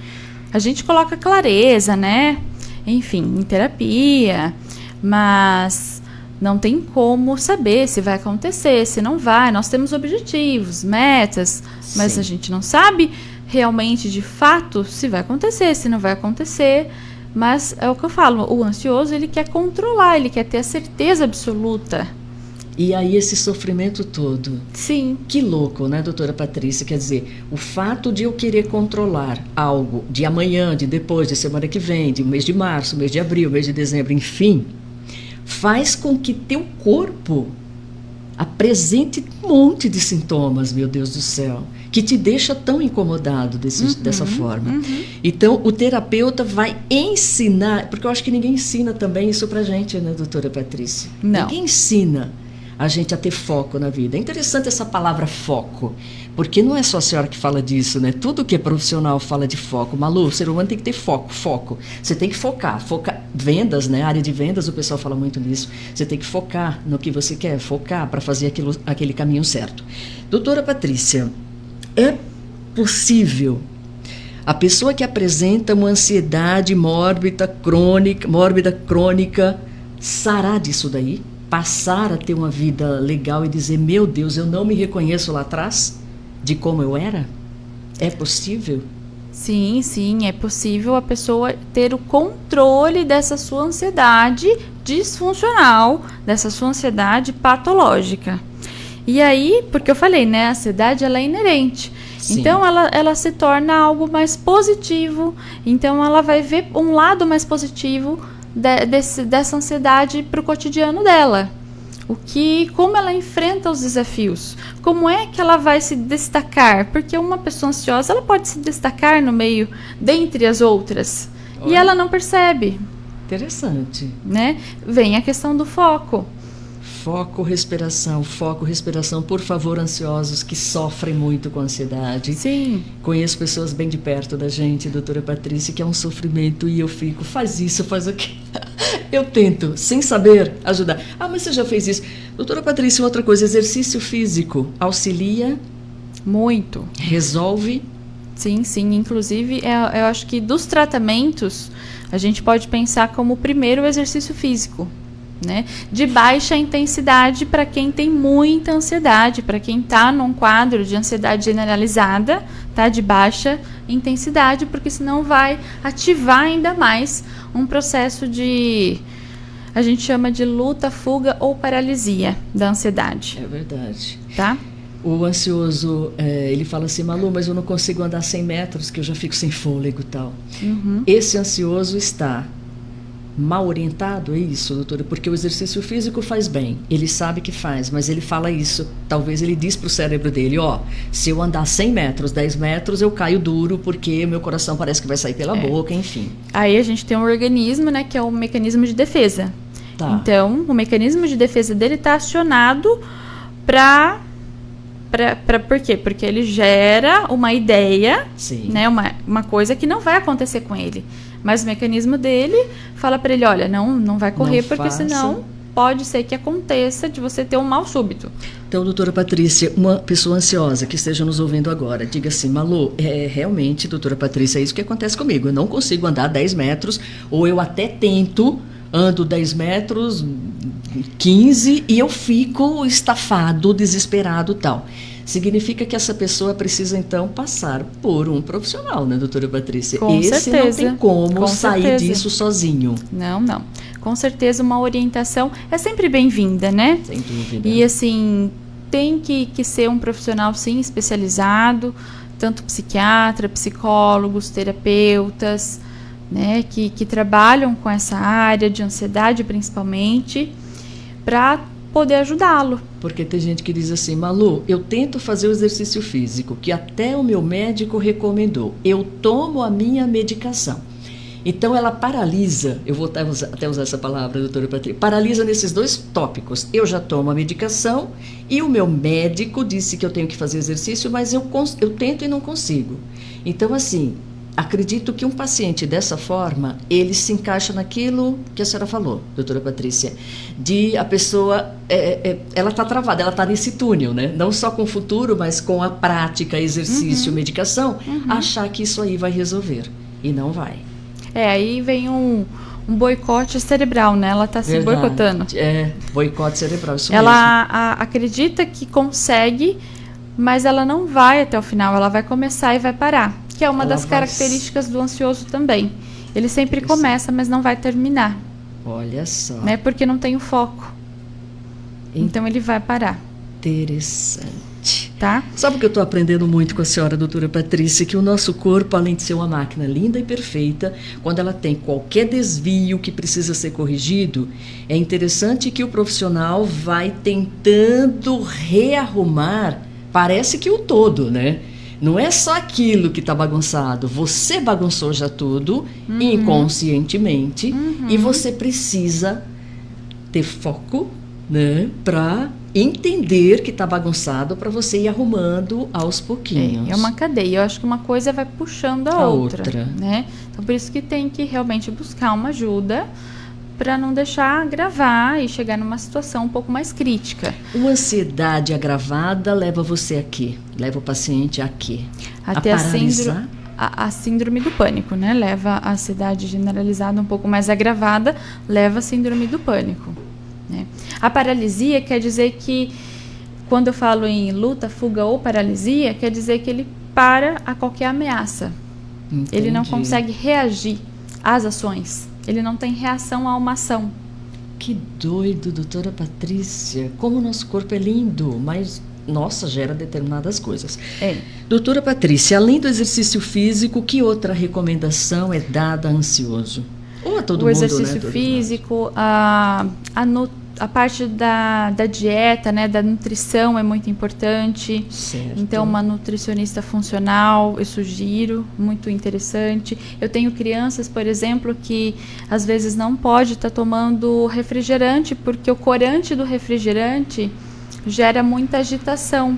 A gente coloca clareza, né? Enfim, em terapia, mas não tem como saber se vai acontecer, se não vai. Nós temos objetivos, metas, mas a gente não sabe realmente, de fato, se vai acontecer, se não vai acontecer. Mas é o que eu falo, o ansioso, ele quer controlar, ele quer ter a certeza absoluta. E aí esse sofrimento todo. Sim. Que louco, né, doutora Patrícia? Quer dizer, o fato de eu querer controlar algo de amanhã, de depois, de semana que vem, de mês de março, mês de abril, mês de dezembro, enfim, faz com que teu corpo apresente um monte de sintomas, meu Deus do céu, que te deixa tão incomodado dessa forma. Então, o terapeuta vai ensinar, porque eu acho que ninguém ensina também isso pra gente, né, doutora Patrícia? Não. Ninguém ensina a gente a ter foco na vida. É interessante essa palavra foco, Porque não é só a senhora que fala disso, né? Tudo que é profissional fala de foco. Malu, o ser humano tem que ter foco. Você tem que focar. Vendas, né? A área de vendas, o pessoal fala muito nisso. Você tem que focar no que você quer, focar para fazer aquele caminho certo. Doutora Patrícia, é possível a pessoa que apresenta uma ansiedade mórbida crônica, sarar disso daí? Passar a ter uma vida legal e dizer, meu Deus, eu não me reconheço lá atrás de como eu era? É possível? Sim, é possível a pessoa ter o controle dessa sua ansiedade disfuncional, dessa sua ansiedade patológica. E aí, porque eu falei, né, a ansiedade ela é inerente. Sim. Então, ela se torna algo mais positivo. Então, ela vai ver um lado mais positivo dessa ansiedade para o cotidiano dela. Como ela enfrenta os desafios. Como é que ela vai se destacar? Porque uma pessoa ansiosa, ela pode se destacar no meio, dentre as outras. Olha. E ela não percebe. Interessante. Né? Vem a questão do foco. Foco, respiração. Por favor, ansiosos que sofrem muito com ansiedade. Sim. Conheço pessoas bem de perto da gente, doutora Patrícia, que é um sofrimento e eu fico, faz isso, faz aquilo. Eu tento, sem saber, ajudar. Ah, mas você já fez isso. Doutora Patrícia, outra coisa, exercício físico auxilia? Muito. Resolve? Sim. Inclusive, eu acho que dos tratamentos, a gente pode pensar como primeiro o exercício físico. Né? De baixa intensidade para quem tem muita ansiedade, para quem está num quadro de ansiedade generalizada, tá? De baixa intensidade, porque senão vai ativar ainda mais um processo a gente chama de luta, fuga ou paralisia da ansiedade. É verdade. Tá? O ansioso, ele fala assim, Malu, mas eu não consigo andar 100 metros, que eu já fico sem fôlego e tal. Uhum. Esse ansioso está mal orientado, é isso, doutora? Porque o exercício físico faz bem, ele sabe que faz, mas ele fala isso, talvez ele diz para o cérebro dele, se eu andar 100 metros, 10 metros, eu caio duro, porque meu coração parece que vai sair pela boca, enfim. Aí a gente tem um organismo, né, que é o mecanismo de defesa. Tá. Então, o mecanismo de defesa dele está acionado por quê? Porque ele gera uma ideia, né, uma coisa que não vai acontecer com ele. Mas o mecanismo dele fala para ele, olha, não vai correr, porque senão pode ser que aconteça de você ter um mal súbito. Então, doutora Patrícia, uma pessoa ansiosa que esteja nos ouvindo agora, diga assim, Malu, realmente, doutora Patrícia, é isso que acontece comigo. Eu não consigo andar 10 metros, ou eu até tento, ando 10 metros, 15, e eu fico estafado, desesperado e tal. Significa que essa pessoa precisa, então, passar por um profissional, né, doutora Patrícia? Com certeza. Não tem como sair disso sozinho. Não. Com certeza, uma orientação é sempre bem-vinda, né? Sem dúvida. E, assim, tem que ser um profissional, sim, especializado, tanto psiquiatra, psicólogos, terapeutas, né, que trabalham com essa área de ansiedade, principalmente, para poder ajudá-lo. Porque tem gente que diz assim, Malu, eu tento fazer o exercício físico, que até o meu médico recomendou. Eu tomo a minha medicação. Então, ela paralisa, eu vou até usar essa palavra, doutora Patrícia, paralisa nesses dois tópicos. Eu já tomo a medicação e o meu médico disse que eu tenho que fazer exercício, mas eu tento e não consigo. Então, assim, acredito que um paciente dessa forma, ele se encaixa naquilo que a senhora falou, doutora Patrícia, de a pessoa, ela está travada, ela está nesse túnel, né? Não só com o futuro, mas com a prática, exercício, medicação, achar que isso aí vai resolver. E não vai. Aí vem um boicote cerebral, né? Ela está se boicotando. Boicote cerebral, isso ela mesmo. Acredita que consegue, mas ela não vai até o final, ela vai começar e vai parar. Que é uma das características do ansioso também. Ele sempre começa, mas não vai terminar. Olha só. Né? Porque não tem o foco. Então ele vai parar. Interessante. Tá? Sabe o que eu estou aprendendo muito com a senhora, doutora Patrícia? Que o nosso corpo, além de ser uma máquina linda e perfeita, quando ela tem qualquer desvio que precisa ser corrigido, é interessante que o profissional vai tentando rearrumar, parece que o todo, né? Não é só aquilo que está bagunçado. Você bagunçou já tudo, inconscientemente, e você precisa ter foco, né, para entender que está bagunçado para você ir arrumando aos pouquinhos. É uma cadeia. Eu acho que uma coisa vai puxando a outra, né? Então, por isso que tem que realmente buscar uma ajuda para não deixar agravar e chegar numa situação um pouco mais crítica. Uma ansiedade agravada leva você a quê? Leva o paciente a quê? Até a síndrome do pânico, né? Leva a ansiedade generalizada um pouco mais agravada, leva a síndrome do pânico, né? A paralisia quer dizer que, quando eu falo em luta, fuga ou paralisia, quer dizer que ele para a qualquer ameaça. Entendi. Ele não consegue reagir às ações. Ele não tem reação a uma ação. Que doido, doutora Patrícia. Como o nosso corpo é lindo, mas, nossa, gera determinadas coisas. Doutora Patrícia, além do exercício físico, que outra recomendação é dada a ansioso? Ou a todo mundo, né? O exercício físico, a parte da dieta, né, da nutrição é muito importante. Certo. Então, uma nutricionista funcional, eu sugiro, muito interessante. Eu tenho crianças, por exemplo, que às vezes não pode estar tomando refrigerante, porque o corante do refrigerante gera muita agitação.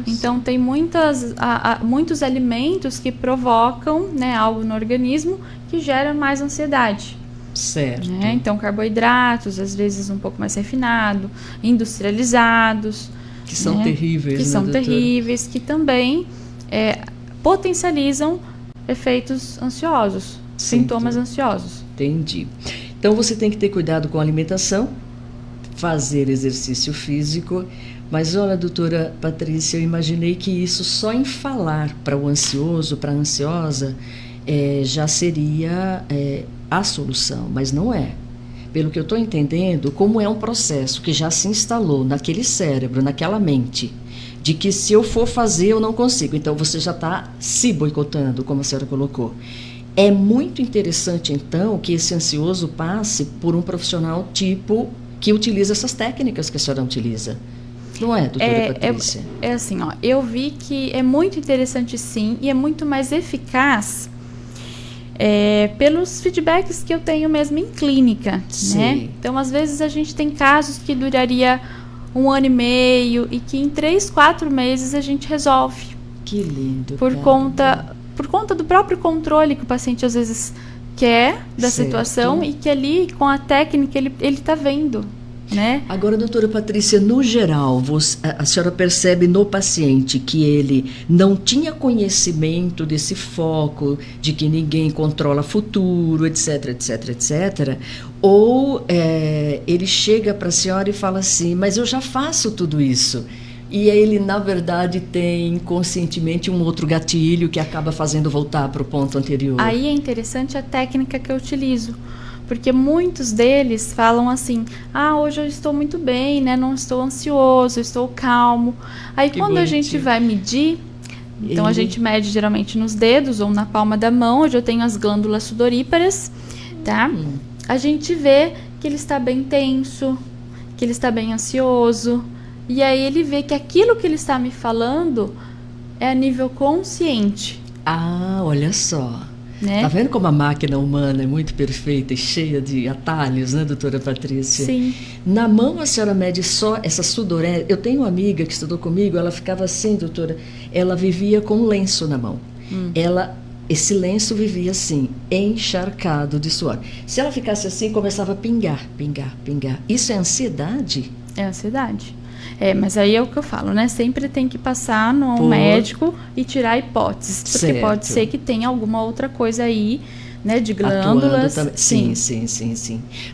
Então, tem muitos alimentos que provocam, né, algo no organismo que gera mais ansiedade. Certo. Né? Então, carboidratos, às vezes um pouco mais refinado, industrializados. Que são terríveis, Que né, são doutora? terríveis, que também potencializam efeitos ansiosos, sintomas ansiosos. Entendi. Então, você tem que ter cuidado com a alimentação, fazer exercício físico. Mas, olha, doutora Patrícia, eu imaginei que isso só em falar para o ansioso, para a ansiosa, já seria a solução, mas não é. Pelo que eu estou entendendo, como é um processo que já se instalou naquele cérebro, naquela mente, de que se eu for fazer eu não consigo, então você já está se boicotando, como a senhora colocou. É muito interessante, então, que esse ansioso passe por um profissional tipo que utiliza essas técnicas que a senhora utiliza. Não é, doutora Patrícia? É assim, ó, eu vi que é muito interessante, sim, e é muito mais eficaz pelos feedbacks que eu tenho mesmo em clínica, né? Então, às vezes, a gente tem casos que duraria 1 ano e meio e que em 3, 4 meses a gente resolve. Que lindo. Por conta do próprio controle que o paciente, às vezes, quer da situação e que ali, com a técnica, ele está vendo. Né? Agora, doutora Patrícia, no geral, a senhora percebe no paciente que ele não tinha conhecimento desse foco, de que ninguém controla futuro, etc, etc, etc, ou ele chega para a senhora e fala assim, mas eu já faço tudo isso. E ele, na verdade, tem inconscientemente um outro gatilho que acaba fazendo voltar para o ponto anterior. Aí é interessante a técnica que eu utilizo. Porque muitos deles falam assim, hoje eu estou muito bem, né? Não estou ansioso, estou calmo. Aí quando bonitinho. A gente vai medir, então a gente mede geralmente nos dedos ou na palma da mão, onde eu tenho as glândulas sudoríparas, tá? A gente vê que ele está bem tenso, que ele está bem ansioso. E aí ele vê que aquilo que ele está me falando é a nível consciente. Olha só. Né? Tá vendo como a máquina humana é muito perfeita e cheia de atalhos, né, doutora Patrícia? Sim. Na mão a senhora mede só essa sudorese. Eu tenho uma amiga que estudou comigo, ela ficava assim, doutora, ela vivia com um lenço na mão. Esse lenço vivia assim, encharcado de suor. Se ela ficasse assim, começava a pingar, pingar, pingar. Isso é ansiedade? É ansiedade. Mas aí é o que eu falo, né? Sempre tem que passar no médico e tirar hipóteses. Porque pode ser que tenha alguma outra coisa aí, né? De glândulas. Sim.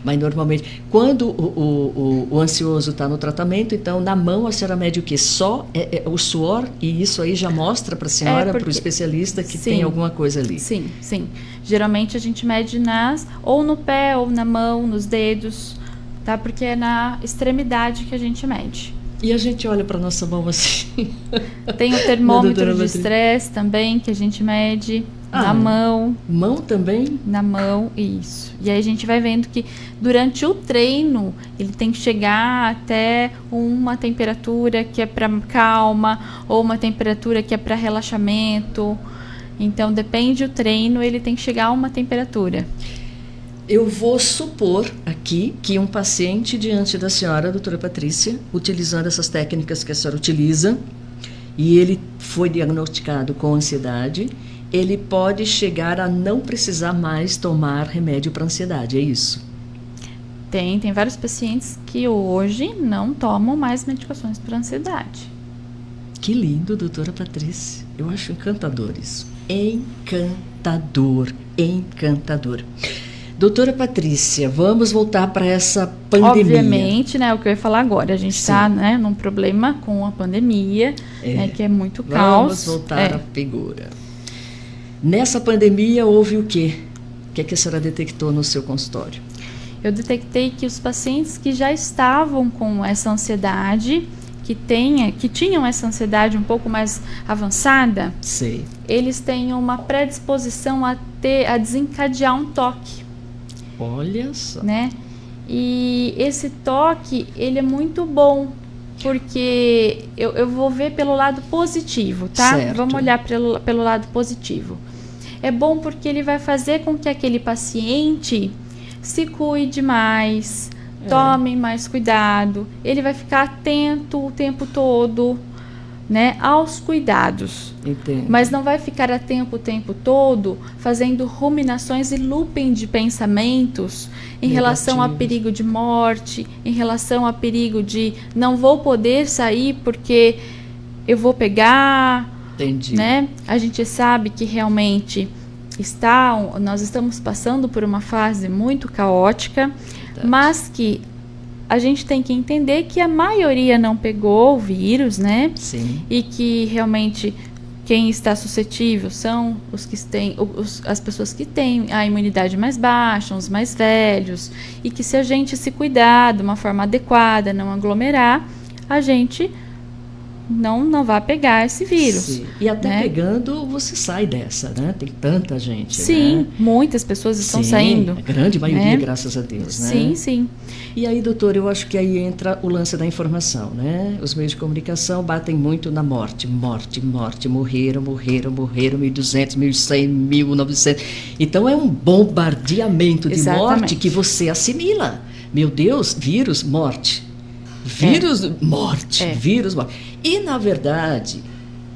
Mas normalmente, quando o ansioso está no tratamento, então na mão a senhora mede o quê? Só o suor? E isso aí já mostra para a senhora, para o especialista, que tem alguma coisa ali. Sim. Geralmente a gente mede ou no pé, ou na mão, nos dedos, tá? Porque é na extremidade que a gente mede. E a gente olha para nossa mão assim. Tem o termômetro de estresse também, que a gente mede na mão. Mão também? Na mão, isso. E aí a gente vai vendo que durante o treino, ele tem que chegar até uma temperatura que é para calma, ou uma temperatura que é para relaxamento. Então, depende do treino, ele tem que chegar a uma temperatura. eu vou supor aqui que um paciente diante da senhora, doutora Patrícia, utilizando essas técnicas que a senhora utiliza, e ele foi diagnosticado com ansiedade, ele pode chegar a não precisar mais tomar remédio para ansiedade, é isso? Tem vários pacientes que hoje não tomam mais medicações para ansiedade. Que lindo, doutora Patrícia. Eu acho encantador isso. Encantador, encantador. Doutora Patrícia, vamos voltar para essa pandemia. Obviamente, né, o que eu ia falar agora, a gente está, né, num problema com a pandemia, né, que é muito caos. Vamos voltar à figura. Nessa pandemia houve o quê? O que é que a senhora detectou no seu consultório? Eu detectei que os pacientes que já estavam com essa ansiedade, que tinham essa ansiedade um pouco mais avançada, Sei. eles têm uma predisposição a desencadear um toque. Olha só. Né? E esse toque, ele é muito bom, porque eu vou ver pelo lado positivo, tá? Certo. Vamos olhar pelo lado positivo. É bom porque ele vai fazer com que aquele paciente se cuide mais, tome mais cuidado, ele vai ficar atento o tempo todo, né, aos cuidados. Entendo. Mas não vai ficar atento o tempo todo fazendo ruminações e looping de pensamentos em relação a perigo de morte, em relação a perigo de não vou poder sair porque eu vou pegar. Entendi. Né? A gente sabe que realmente nós estamos passando por uma fase muito caótica, mas que a gente tem que entender que a maioria não pegou o vírus, né? Sim. E que realmente quem está suscetível são os que têm, as pessoas que têm a imunidade mais baixa, os mais velhos, e que se a gente se cuidar de uma forma adequada, não aglomerar, a gente não vai pegar esse vírus. Sim. E até né? pegando, você sai dessa, né? Tem tanta gente, Sim, né? muitas pessoas estão Sim, saindo. A grande maioria, né? graças a Deus, né? Sim, sim. E aí, doutor, eu acho que aí entra o lance da informação, né? Os meios de comunicação batem muito na morte. Morte, morte, morreram, 1.200, 1.100, 1.900. Então, é um bombardeamento de morte que você assimila. Meu Deus, vírus, morte. Vírus, morte. Vírus, morte. E, na verdade,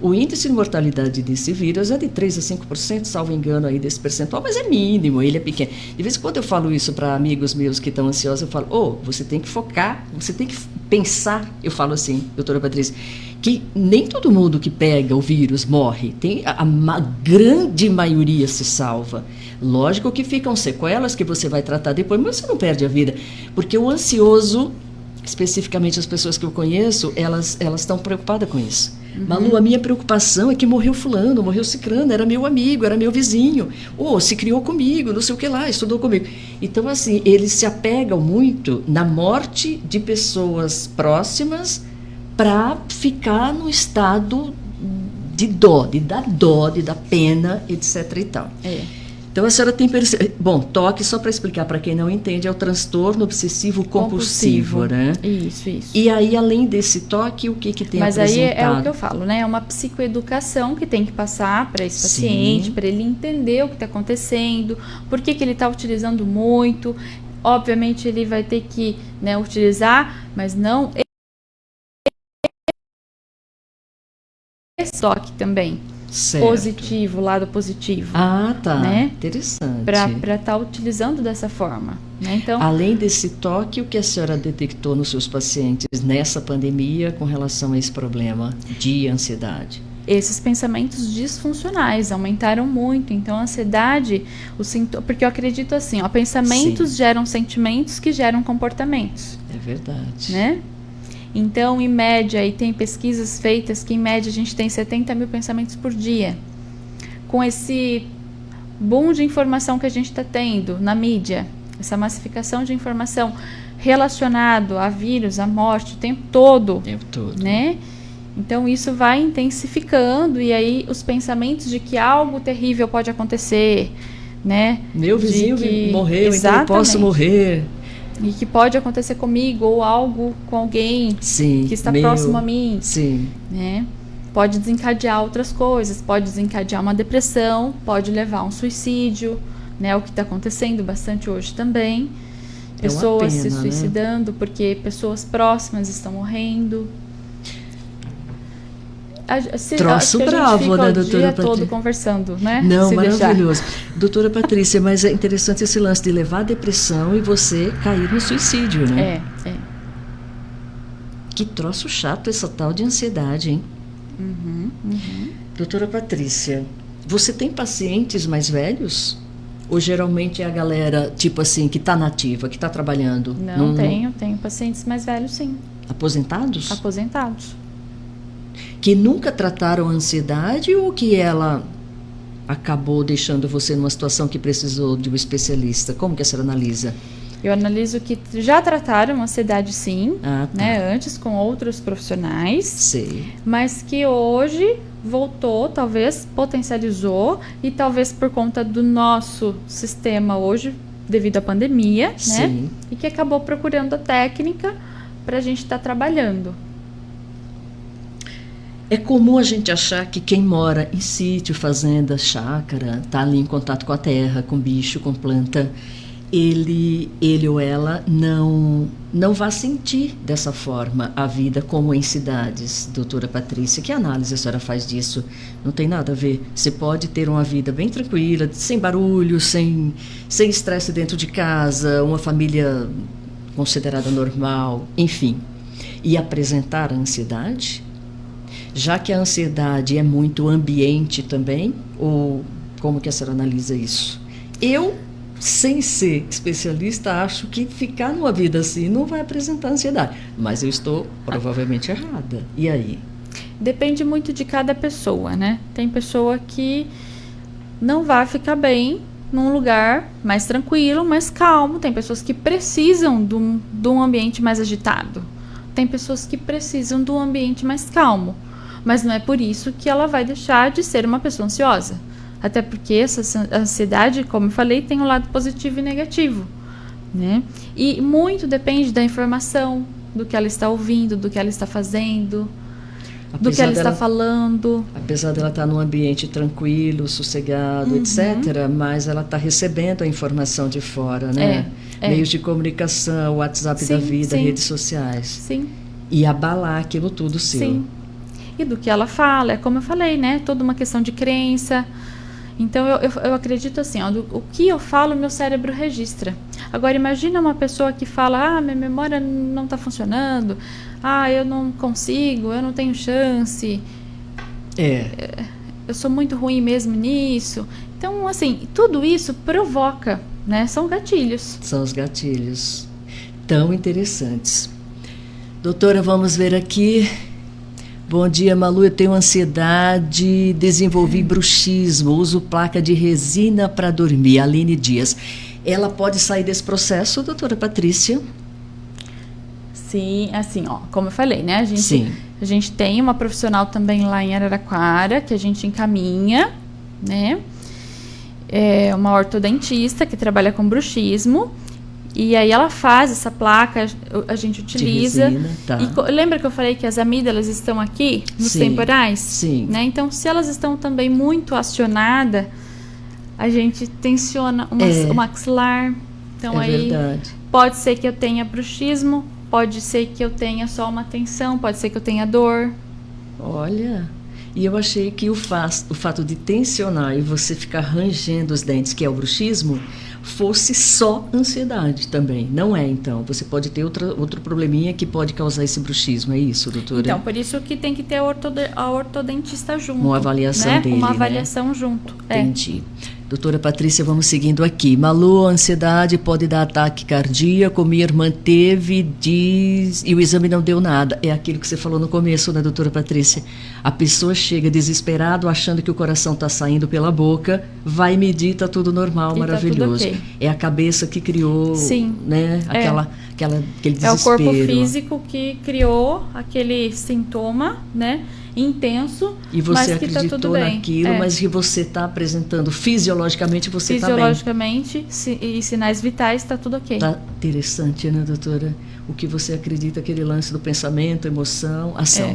o índice de mortalidade desse vírus é de 3 a 5%, salvo engano aí desse percentual, mas é mínimo, ele é pequeno. De vez em quando eu falo isso para amigos meus que estão ansiosos, eu falo, você tem que focar, você tem que pensar, eu falo assim, doutora Patrícia, que nem todo mundo que pega o vírus morre, a grande maioria se salva. Lógico que ficam sequelas que você vai tratar depois, mas você não perde a vida, porque o ansioso, especificamente as pessoas que eu conheço, elas estão preocupadas com isso. Malu, a minha preocupação é que morreu fulano, morreu ciclano, era meu amigo, era meu vizinho, se criou comigo, não sei o que lá, estudou comigo. Então, assim, eles se apegam muito na morte de pessoas próximas para ficar no estado de dó, de dar pena, etc. e tal. Então, a senhora tem percebido... Bom, toque, só para explicar para quem não entende, é o transtorno obsessivo compulsivo, né? Isso. E aí, além desse toque, o que tem Mas apresentado? Mas aí é o que eu falo, né? É uma psicoeducação que tem que passar para esse paciente, para ele entender o que está acontecendo, por que ele está utilizando muito. Obviamente, ele vai ter que, né, utilizar, mas não... Esse toque também. Certo. Positivo, lado positivo. Ah, tá. Né? Interessante. Para estar utilizando dessa forma. Né? Então, além desse toque, o que a senhora detectou nos seus pacientes nessa pandemia com relação a esse problema de ansiedade? Esses pensamentos disfuncionais aumentaram muito. Então, a ansiedade, porque eu acredito assim, pensamentos geram sentimentos que geram comportamentos. É verdade. Né? Então, em média, e tem pesquisas feitas que em média a gente tem 70 mil pensamentos por dia. Com esse boom de informação que a gente está tendo na mídia, essa massificação de informação relacionado a vírus, a morte, o tempo todo. Né? Então, isso vai intensificando e aí os pensamentos de que algo terrível pode acontecer. Né? Meu vizinho morreu, então eu posso morrer. E que pode acontecer comigo ou algo com alguém que está próximo a mim. Sim. Né? Pode desencadear outras coisas, pode desencadear uma depressão, pode levar a um suicídio, né? O que está acontecendo bastante hoje também. É uma Pessoas pena, se né? suicidando porque pessoas próximas estão morrendo. Troço Acho que a bravo, gente fica né, o doutora dia Patrícia? todo conversando, né? Não, Se maravilhoso. Doutora Patrícia, mas é interessante esse lance de levar a depressão e você cair no suicídio, né? É. Que troço chato essa tal de ansiedade, hein? Uhum. Doutora Patrícia, você tem pacientes mais velhos? Ou geralmente é a galera, tipo assim, que está nativa, que está trabalhando? Não, tenho pacientes mais velhos, sim. Aposentados? Aposentados. Que nunca trataram a ansiedade ou que ela acabou deixando você numa situação que precisou de um especialista? Como que a senhora analisa? Eu analiso que já trataram ansiedade, sim, Ah, tá. né, antes com outros profissionais, Sei. mas que hoje voltou, talvez potencializou, e talvez por conta do nosso sistema hoje, devido à pandemia, né, Sim. e que acabou procurando a técnica para a gente estar trabalhando. É comum a gente achar que quem mora em sítio, fazenda, chácara, está ali em contato com a terra, com bicho, com planta, ele ou ela não vai sentir dessa forma a vida como em cidades. Doutora Patrícia, que análise a senhora faz disso? Não tem nada a ver. Você pode ter uma vida bem tranquila, sem barulho, sem estresse dentro de casa, uma família considerada normal, enfim. E apresentar a ansiedade? Já que a ansiedade é muito ambiente também, ou como que a senhora analisa isso? Eu, sem ser especialista, acho que ficar numa vida assim não vai apresentar ansiedade. Mas eu estou provavelmente errada. E aí? Depende muito de cada pessoa, né? Tem pessoa que não vai ficar bem num lugar mais tranquilo, mais calmo. Tem pessoas que precisam de um ambiente mais agitado. Tem pessoas que precisam de um ambiente mais calmo. Mas não é por isso que ela vai deixar de ser uma pessoa ansiosa. Até porque essa ansiedade, como eu falei, tem um lado positivo e negativo, né? E muito depende da informação, do que ela está ouvindo, do que ela está fazendo, do que ela está falando. Apesar dela estar num ambiente tranquilo, sossegado, etc., mas ela está recebendo a informação de fora, né? Meios de comunicação, WhatsApp da vida, redes sociais. Sim. E abalar aquilo tudo seu. Sim. E do que ela fala, é como eu falei, né? Toda uma questão de crença. Então, eu acredito assim, ó, o que eu falo, meu cérebro registra. Agora, imagina uma pessoa que fala, minha memória não está funcionando, eu não consigo, eu não tenho chance, eu sou muito ruim mesmo nisso. Então, assim, tudo isso provoca, né? São gatilhos. São os gatilhos. Tão interessantes. Doutora, vamos ver aqui. Bom dia, Malu. Eu tenho ansiedade, desenvolvi bruxismo, uso placa de resina para dormir. Aline Dias. Ela pode sair desse processo, doutora Patrícia? Sim, assim, ó, como eu falei, né? A gente tem uma profissional também lá em Araraquara, que a gente encaminha, né? É uma ortodontista que trabalha com bruxismo. E aí ela faz essa placa, a gente utiliza. De resina, tá. E lembra que eu falei que as amígdalas estão aqui, nos temporais? Sim. Né? Então, se elas estão também muito acionadas, a gente tensiona o maxilar. Então, aí verdade. Pode ser que eu tenha bruxismo, pode ser que eu tenha só uma tensão, pode ser que eu tenha dor. Olha, e eu achei que o fato de tensionar e você ficar rangendo os dentes, que é o bruxismo, fosse só ansiedade também. Não é, então. Você pode ter outro probleminha que pode causar esse bruxismo. É isso, doutora? Então, por isso que tem que ter a ortodontista junto. Uma avaliação, né? dele, Uma avaliação junto. Entendi. Doutora Patrícia, vamos seguindo aqui. Malu, a ansiedade pode dar ataque cardíaco. Minha irmã teve, diz, e o exame não deu nada. É aquilo que você falou no começo, né, doutora Patrícia? A pessoa chega desesperado, achando que o coração está saindo pela boca, vai medir, está tudo normal, e maravilhoso. Tá tudo okay. É a cabeça que criou, né, aquele desespero. É o corpo físico que criou aquele sintoma, né? Intenso, e você mas acreditou que tá tudo bem. Naquilo, mas que você está apresentando fisiologicamente, você está bem. Fisiologicamente e sinais vitais, está tudo ok. Tá interessante, né, doutora? O que você acredita, aquele lance do pensamento, emoção, ação.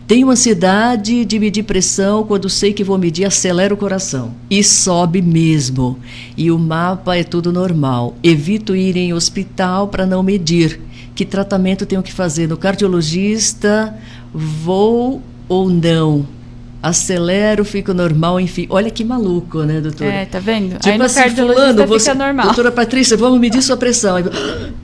Tenho ansiedade de medir pressão, quando sei que vou medir, acelera o coração. E sobe mesmo. E o mapa é tudo normal. Evito ir em hospital para não medir. Que tratamento tenho que fazer? No cardiologista, vou ou não? Acelero, fico normal, enfim. Olha que maluco, né, doutora? Tá vendo? Tipo Aí no assim, cardiologista fica normal. Doutora Patrícia, vamos medir sua pressão. Aí,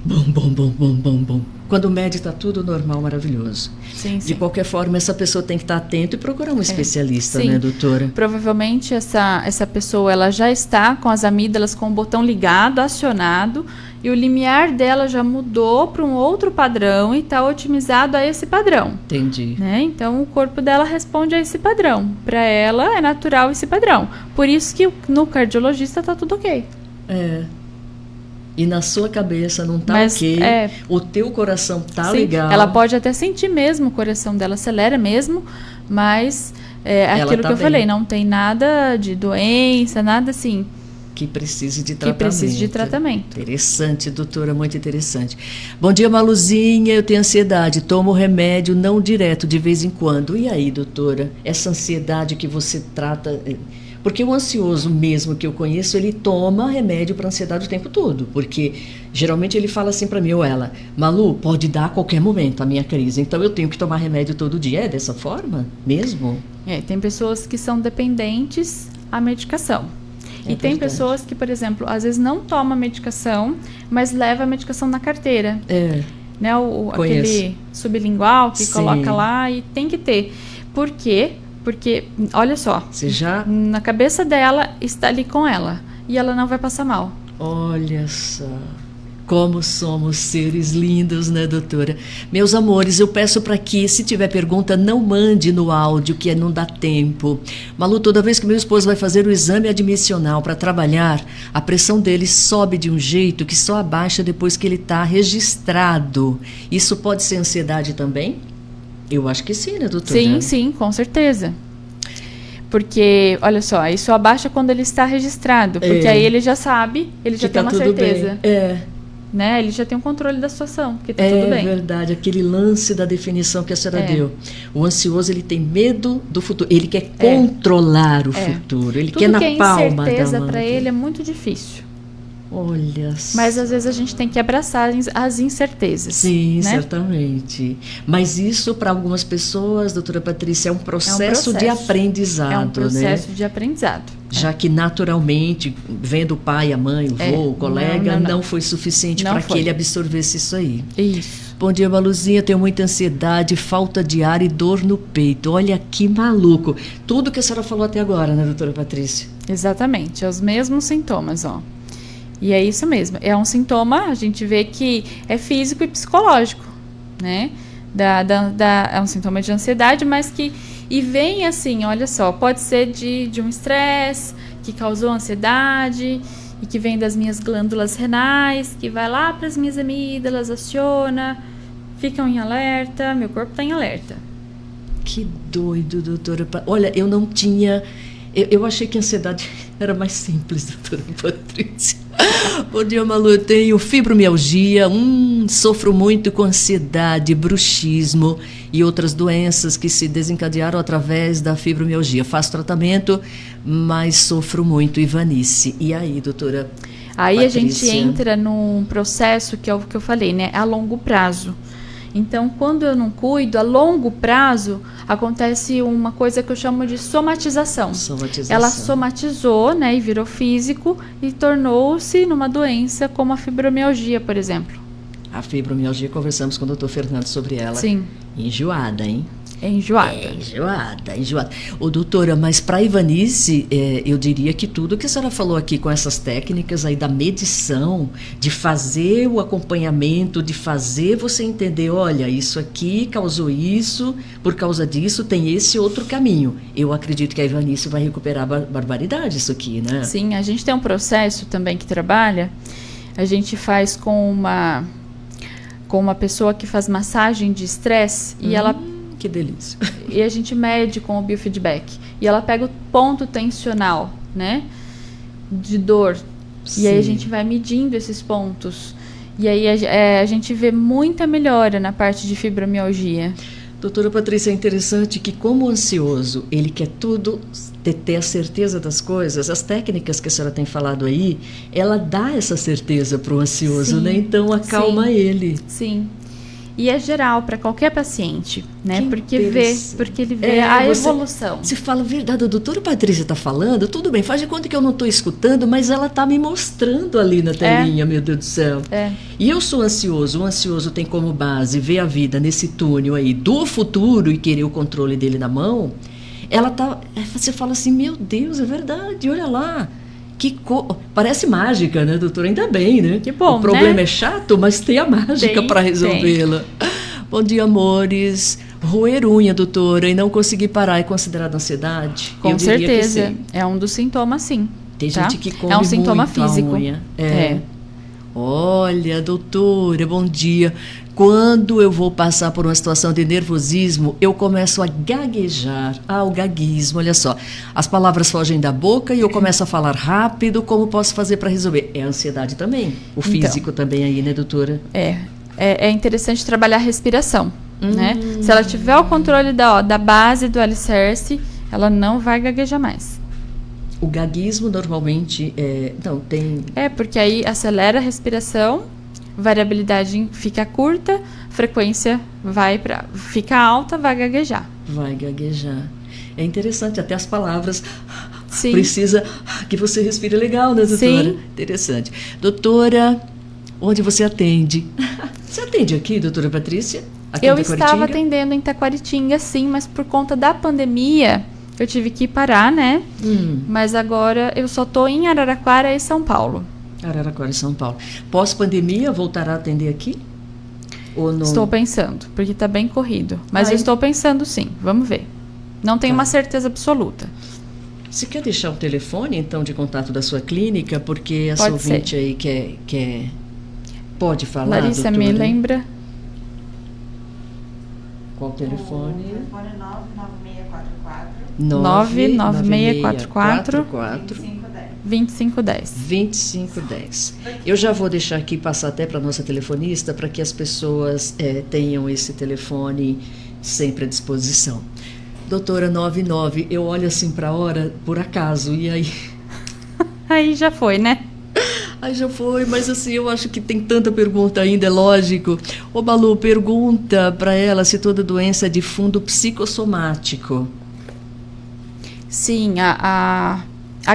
bom. Quando mede, está tudo normal, maravilhoso. Sim. De qualquer forma, essa pessoa tem que estar atenta e procurar um especialista, sim. né, doutora? Provavelmente essa pessoa ela já está com as amígdalas com o botão ligado, acionado, e o limiar dela já mudou para um outro padrão e está otimizado a esse padrão. Entendi. Né? Então, o corpo dela responde a esse padrão. Para ela, é natural esse padrão. Por isso que no cardiologista está tudo ok. E na sua cabeça não está ok, o teu coração está legal. Ela pode até sentir mesmo, o coração dela acelera mesmo, mas aquilo que eu falei, não tem nada de doença, nada assim. Que precise de tratamento. Interessante, doutora, muito interessante. Bom dia, Maluzinha, eu tenho ansiedade, tomo remédio, não direto, de vez em quando. E aí, doutora, essa ansiedade que você trata... Porque o ansioso mesmo que eu conheço, ele toma remédio para ansiedade o tempo todo. Porque geralmente ele fala assim para mim ou ela, Malu, pode dar a qualquer momento a minha crise, então eu tenho que tomar remédio todo dia. É dessa forma mesmo? Tem pessoas que são dependentes à medicação. E tem pessoas que, por exemplo, às vezes não tomam medicação, mas leva a medicação na carteira. Né? Aquele sublingual que coloca lá e tem que ter. Por quê? Porque, olha só, na cabeça dela está ali com ela e ela não vai passar mal. Olha só, como somos seres lindos, né, doutora? Meus amores, eu peço para que, se tiver pergunta, não mande no áudio, que não dá tempo. Malu, toda vez que meu esposo vai fazer o exame admissional para trabalhar, a pressão dele sobe de um jeito que só abaixa depois que ele está registrado. Isso pode ser ansiedade também? Eu acho que sim, né, doutora? Sim, com certeza. Porque, olha só, isso abaixa quando ele está registrado. Porque aí ele já sabe, ele já tem uma certeza. Né? Ele já tem um controle da situação, porque tá tudo bem. É verdade, aquele lance da definição que a senhora deu. O ansioso, ele tem medo do futuro. Ele quer controlar o futuro. Ele quer na palma da mão. Tudo que é incerteza para ele é muito difícil. Olha. Mas às vezes a gente tem que abraçar as incertezas. Sim, né? Certamente. Mas isso, para algumas pessoas, doutora Patrícia, é um processo de aprendizado. É um processo de aprendizado. Já que naturalmente, vendo o pai, a mãe, o vô, o colega, não foi suficiente para que ele absorvesse isso aí. Isso. Bom dia, Maluzinha. Tenho muita ansiedade, falta de ar e dor no peito. Olha que maluco. Tudo que a senhora falou até agora, né, doutora Patrícia? Exatamente. É os mesmos sintomas, ó. E é isso mesmo, é um sintoma, a gente vê que é físico e psicológico, né? É um sintoma de ansiedade, mas que... E vem assim, olha só, pode ser de um estresse que causou ansiedade e que vem das minhas glândulas renais, que vai lá para as minhas amígdalas, aciona, ficam em alerta, meu corpo está em alerta. Que doido, doutora. Olha, eu não tinha... Eu achei que a ansiedade era mais simples, doutora Patrícia. Bom dia, Malu. Eu tenho fibromialgia, sofro muito com ansiedade, bruxismo e outras doenças que se desencadearam através da fibromialgia. Faço tratamento, mas sofro muito, Ivanice. E aí, doutora Aí Patrícia? A gente entra num processo que é o que eu falei, né? A longo prazo. Então, quando eu não cuido, a longo prazo, acontece uma coisa que eu chamo de somatização. Ela somatizou, né, e virou físico e tornou-se numa doença como a fibromialgia, por exemplo. A fibromialgia, conversamos com o Dr. Fernando sobre ela. Sim. Enjoada, hein? Enjoada. Ô, doutora, mas para Ivanice, eu diria que tudo que a senhora falou aqui com essas técnicas aí da medição, de fazer o acompanhamento, de fazer você entender, olha, isso aqui causou isso, por causa disso tem esse outro caminho. Eu acredito que a Ivanice vai recuperar barbaridade isso aqui, né? Sim, a gente tem um processo também que trabalha, a gente faz com uma pessoa que faz massagem de estresse e ela... Que delícia. E a gente mede com o biofeedback. E ela pega o ponto tensional, né? De dor. Sim. E aí a gente vai medindo esses pontos. E aí a gente vê muita melhora na parte de fibromialgia. Doutora Patrícia, é interessante que como o ansioso, ele quer tudo, ter a certeza das coisas, as técnicas que a senhora tem falado aí, ela dá essa certeza para o ansioso, Sim, né? Então acalma sim, ele. sim. E é geral para qualquer paciente, né? Que Porque interessante. ele vê a evolução. Você fala a verdade, a doutora Patrícia está falando, tudo bem, faz de conta que eu não estou escutando, mas ela está me mostrando ali na telinha, meu Deus do céu. É. E eu sou ansioso, o ansioso tem como base ver a vida nesse túnel aí do futuro e querer o controle dele na mão. Você fala assim, meu Deus, é verdade, olha lá. Parece mágica, né, doutora? Ainda bem, né? Que bom, o problema né? é chato, mas tem a mágica para resolvê-la. Bom dia, amores. Roer unha, doutora, e não conseguir parar é considerado ansiedade? Com Eu diria que certeza. sim. É um dos sintomas, sim. Tem tá? gente que come É um sintoma muito a físico. unha. É. Olha, doutora, bom dia. Quando eu vou passar por uma situação de nervosismo, eu começo a gaguejar. O gaguismo, olha só. As palavras fogem da boca e eu começo a falar rápido. Como posso fazer para resolver? É a ansiedade também. O físico também aí, né, doutora? É interessante trabalhar a respiração, né? Se ela tiver o controle da base do alicerce, ela não vai gaguejar mais. O gaguismo normalmente tem... porque aí acelera a respiração, variabilidade fica curta, frequência fica alta, vai gaguejar. Vai gaguejar. É interessante, até as palavras. Sim. Precisa que você respire legal, né, doutora? Sim. Interessante. Doutora, onde você atende? Você atende aqui, doutora Patrícia? Aqui Eu em Taquaritinga? estava atendendo em Taquaritinga, sim, mas por conta da pandemia, eu tive que parar, né? Mas agora eu só estou em Araraquara e São Paulo. Araraquara e São Paulo. Pós-pandemia, voltará a atender aqui? Ou não? Estou pensando, porque está bem corrido. Mas eu estou pensando sim, vamos ver. Não tenho uma certeza absoluta. Você quer deixar o telefone, então, de contato da sua clínica? Porque essa Pode ouvinte ser. aí quer... Pode falar, Larissa, doutora? me lembra? Qual o telefone? O telefone é 99644 99644 2510. 2510. Eu já vou deixar aqui, passar até para a nossa telefonista, para que as pessoas tenham esse telefone sempre à disposição. Doutora 99, eu olho assim para a hora, por acaso, e aí... Aí já foi, né? Aí já foi, mas assim, eu acho que tem tanta pergunta ainda, é lógico. Ô Balu, pergunta para ela se toda doença é de fundo psicossomático. Sim, a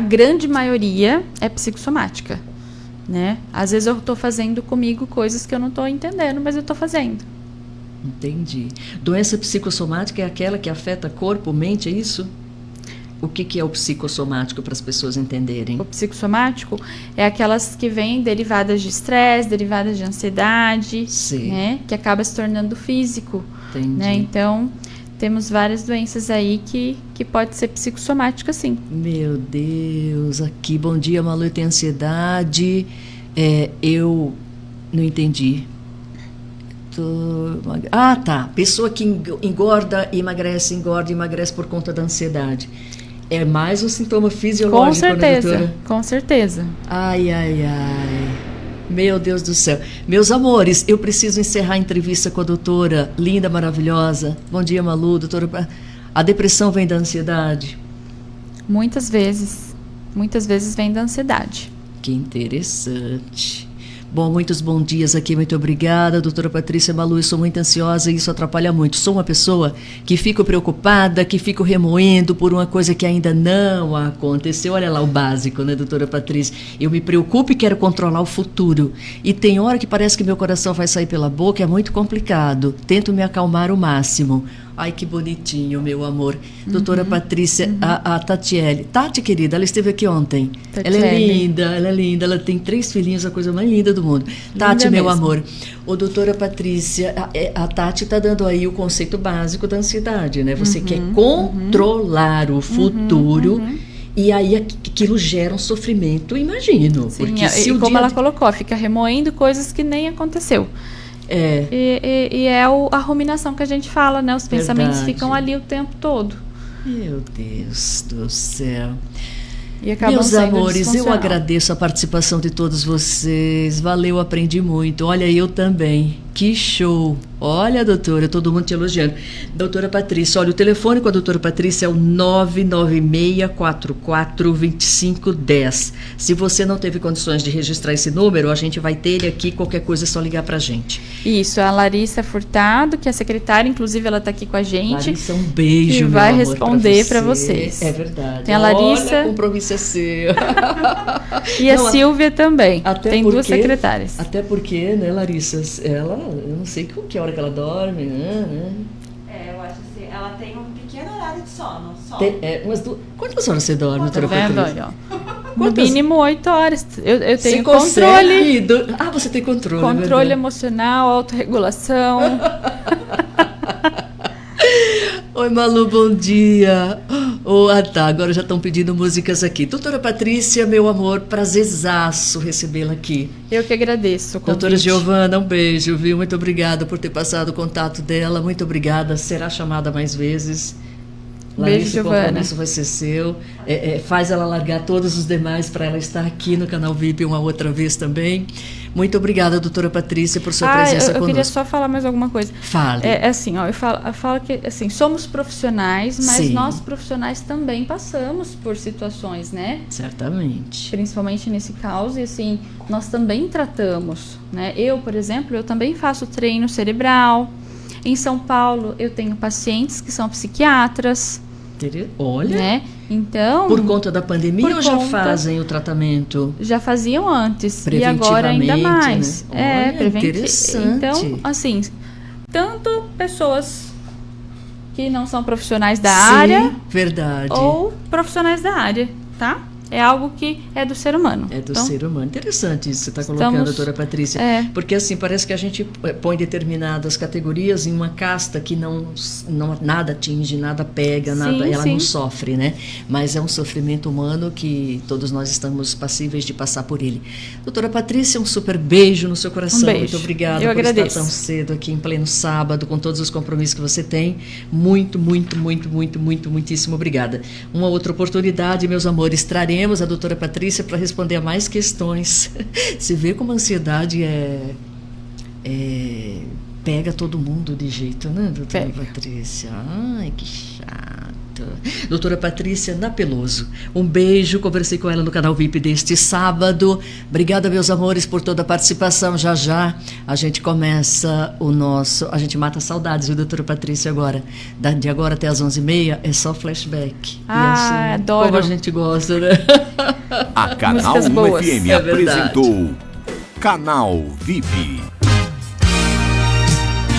grande maioria é psicossomática, né? Às vezes eu estou fazendo comigo coisas que eu não estou entendendo, mas eu estou fazendo. Entendi. Doença psicossomática é aquela que afeta corpo, mente, é isso? O que é o psicossomático para as pessoas entenderem? O psicossomático é aquelas que vêm derivadas de estresse, derivadas de ansiedade, Sim. né? Que acaba se tornando físico. Entendi. Né? Então, temos várias doenças aí que pode ser psicossomática, sim. Meu Deus, aqui, bom dia, Malu, eu tenho ansiedade. Eu não entendi. Tá. Pessoa que engorda, emagrece por conta da ansiedade. É mais um sintoma fisiológico, Com certeza, né, doutora? com certeza. Ai. Meu Deus do céu. Meus amores, eu preciso encerrar a entrevista com a doutora, linda, maravilhosa. Bom dia, Malu, doutora. A depressão vem da ansiedade? Muitas vezes vem da ansiedade. Que interessante. Bom, muitos bons dias aqui, muito obrigada, doutora Patrícia. Malu, eu sou muito ansiosa e isso atrapalha muito. Sou uma pessoa que fico preocupada, que fico remoendo por uma coisa que ainda não aconteceu. Olha lá o básico, né, doutora Patrícia? Eu me preocupo e quero controlar o futuro. E tem hora que parece que meu coração vai sair pela boca, é muito complicado. Tento me acalmar o máximo. Ai, que bonitinho, meu amor. Doutora Patrícia, a Tatiele. Tati, querida, ela esteve aqui ontem. Tatiele. Ela é linda. Ela tem 3 filhinhos, a coisa mais linda do mundo. Tati, meu amor. Ô, doutora Patrícia, a Tati está dando aí o conceito básico da ansiedade, né? Você quer controlar o futuro e aí aquilo gera um sofrimento, imagino. Sim, porque se o como dia ela colocou, fica remoendo coisas que nem aconteceu. E é a ruminação que a gente fala, né? Os pensamentos ficam ali o tempo todo. Meu Deus do céu. E acabam Meus sendo amores, eu disfuncional. agradeço a participação de todos vocês. Valeu, aprendi muito. Olha, eu também. Que show! Olha, doutora, todo mundo te elogiando. Doutora Patrícia, olha, o telefone com a doutora Patrícia é o 996442510. Se você não teve condições de registrar esse número, a gente vai ter ele aqui, qualquer coisa é só ligar pra gente. Isso, a Larissa Furtado, que é a secretária, inclusive ela está aqui com a gente. Larissa, um beijo, e meu vai amor, responder para você. vocês. É verdade. Tem a Larissa. Olha, o compromisso é seu. E a Silvia também. Tem duas secretárias. Até porque, né, Larissa, ela, eu não sei com que hora que ela dorme, né? Eu acho assim, ela tem um pequeno horário de sono. Quantas horas você dorme, doutora Patrícia? Vendo, ó. No mínimo 8 horas. Eu tenho você controle. você tem controle. Controle emocional, autorregulação. Oi, Malu, bom dia. Tá, agora já estão pedindo músicas aqui. Doutora Patrícia, meu amor, prazerzaço recebê-la aqui. Eu que agradeço o convite. Doutora Giovana, um beijo, viu? Muito obrigada por ter passado o contato dela. Muito obrigada, será chamada mais vezes. Beijo, Larissa, Giovana. O compromisso vai ser seu. Faz ela largar todos os demais para ela estar aqui no canal VIP uma outra vez também. Muito obrigada, doutora Patrícia, por sua presença conosco. Eu queria só falar mais alguma coisa. Fale. Assim, ó, eu falo que assim, somos profissionais, mas Sim. nós profissionais também passamos por situações, né? Certamente. Principalmente nesse caso, e assim, nós também tratamos, né? Eu, por exemplo, eu também faço treino cerebral. Em São Paulo, eu tenho pacientes que são psiquiatras. Olha, né? Então, por conta da pandemia ou já fazem o tratamento? Já faziam antes e agora ainda mais. Né? Olha, interessante. Então, assim, tanto pessoas que não são profissionais da área, verdade, ou profissionais da área, tá? É algo que é do ser humano. É do ser humano. Interessante isso que você está colocando, doutora Patrícia. Porque assim, parece que a gente põe determinadas categorias em uma casta que não nada atinge, nada pega, ela não sofre, né? Mas é um sofrimento humano que todos nós estamos passíveis de passar por ele. Doutora Patrícia, um super beijo no seu coração. Um beijo. Muito obrigada Eu por agradeço. estar tão cedo aqui em pleno sábado, com todos os compromissos que você tem. Muitíssimo obrigada. Uma outra oportunidade, meus amores, traremos a doutora Patrícia para responder a mais questões. Você vê como a ansiedade pega todo mundo de jeito, né, doutora Patrícia? Ai, que chato. Doutora Patrícia Napeloso, um beijo, conversei com ela no canal VIP deste sábado. Obrigada, meus amores, por toda a participação. Já a gente começa a gente mata saudades, viu, doutora Patrícia, agora. De agora até as 11h30 é só flashback. Adoro. Como a gente gosta, né? A Canal 1 FM apresentou Canal VIP.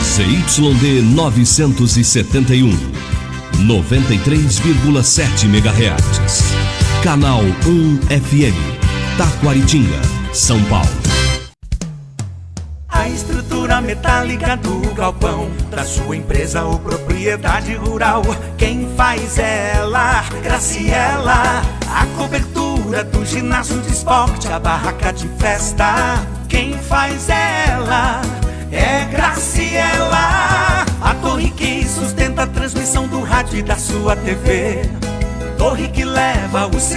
ZYD 971, 93,7 MHz. Canal 1 FM, Taquaritinga, São Paulo. A estrutura metálica do galpão da sua empresa ou propriedade rural, quem faz ela, Graciela. A cobertura do ginásio de esporte, a barraca de festa, quem faz ela é Graciela. A torre que sustenta a transmissão do rádio e da sua TV, torre que leva o sinal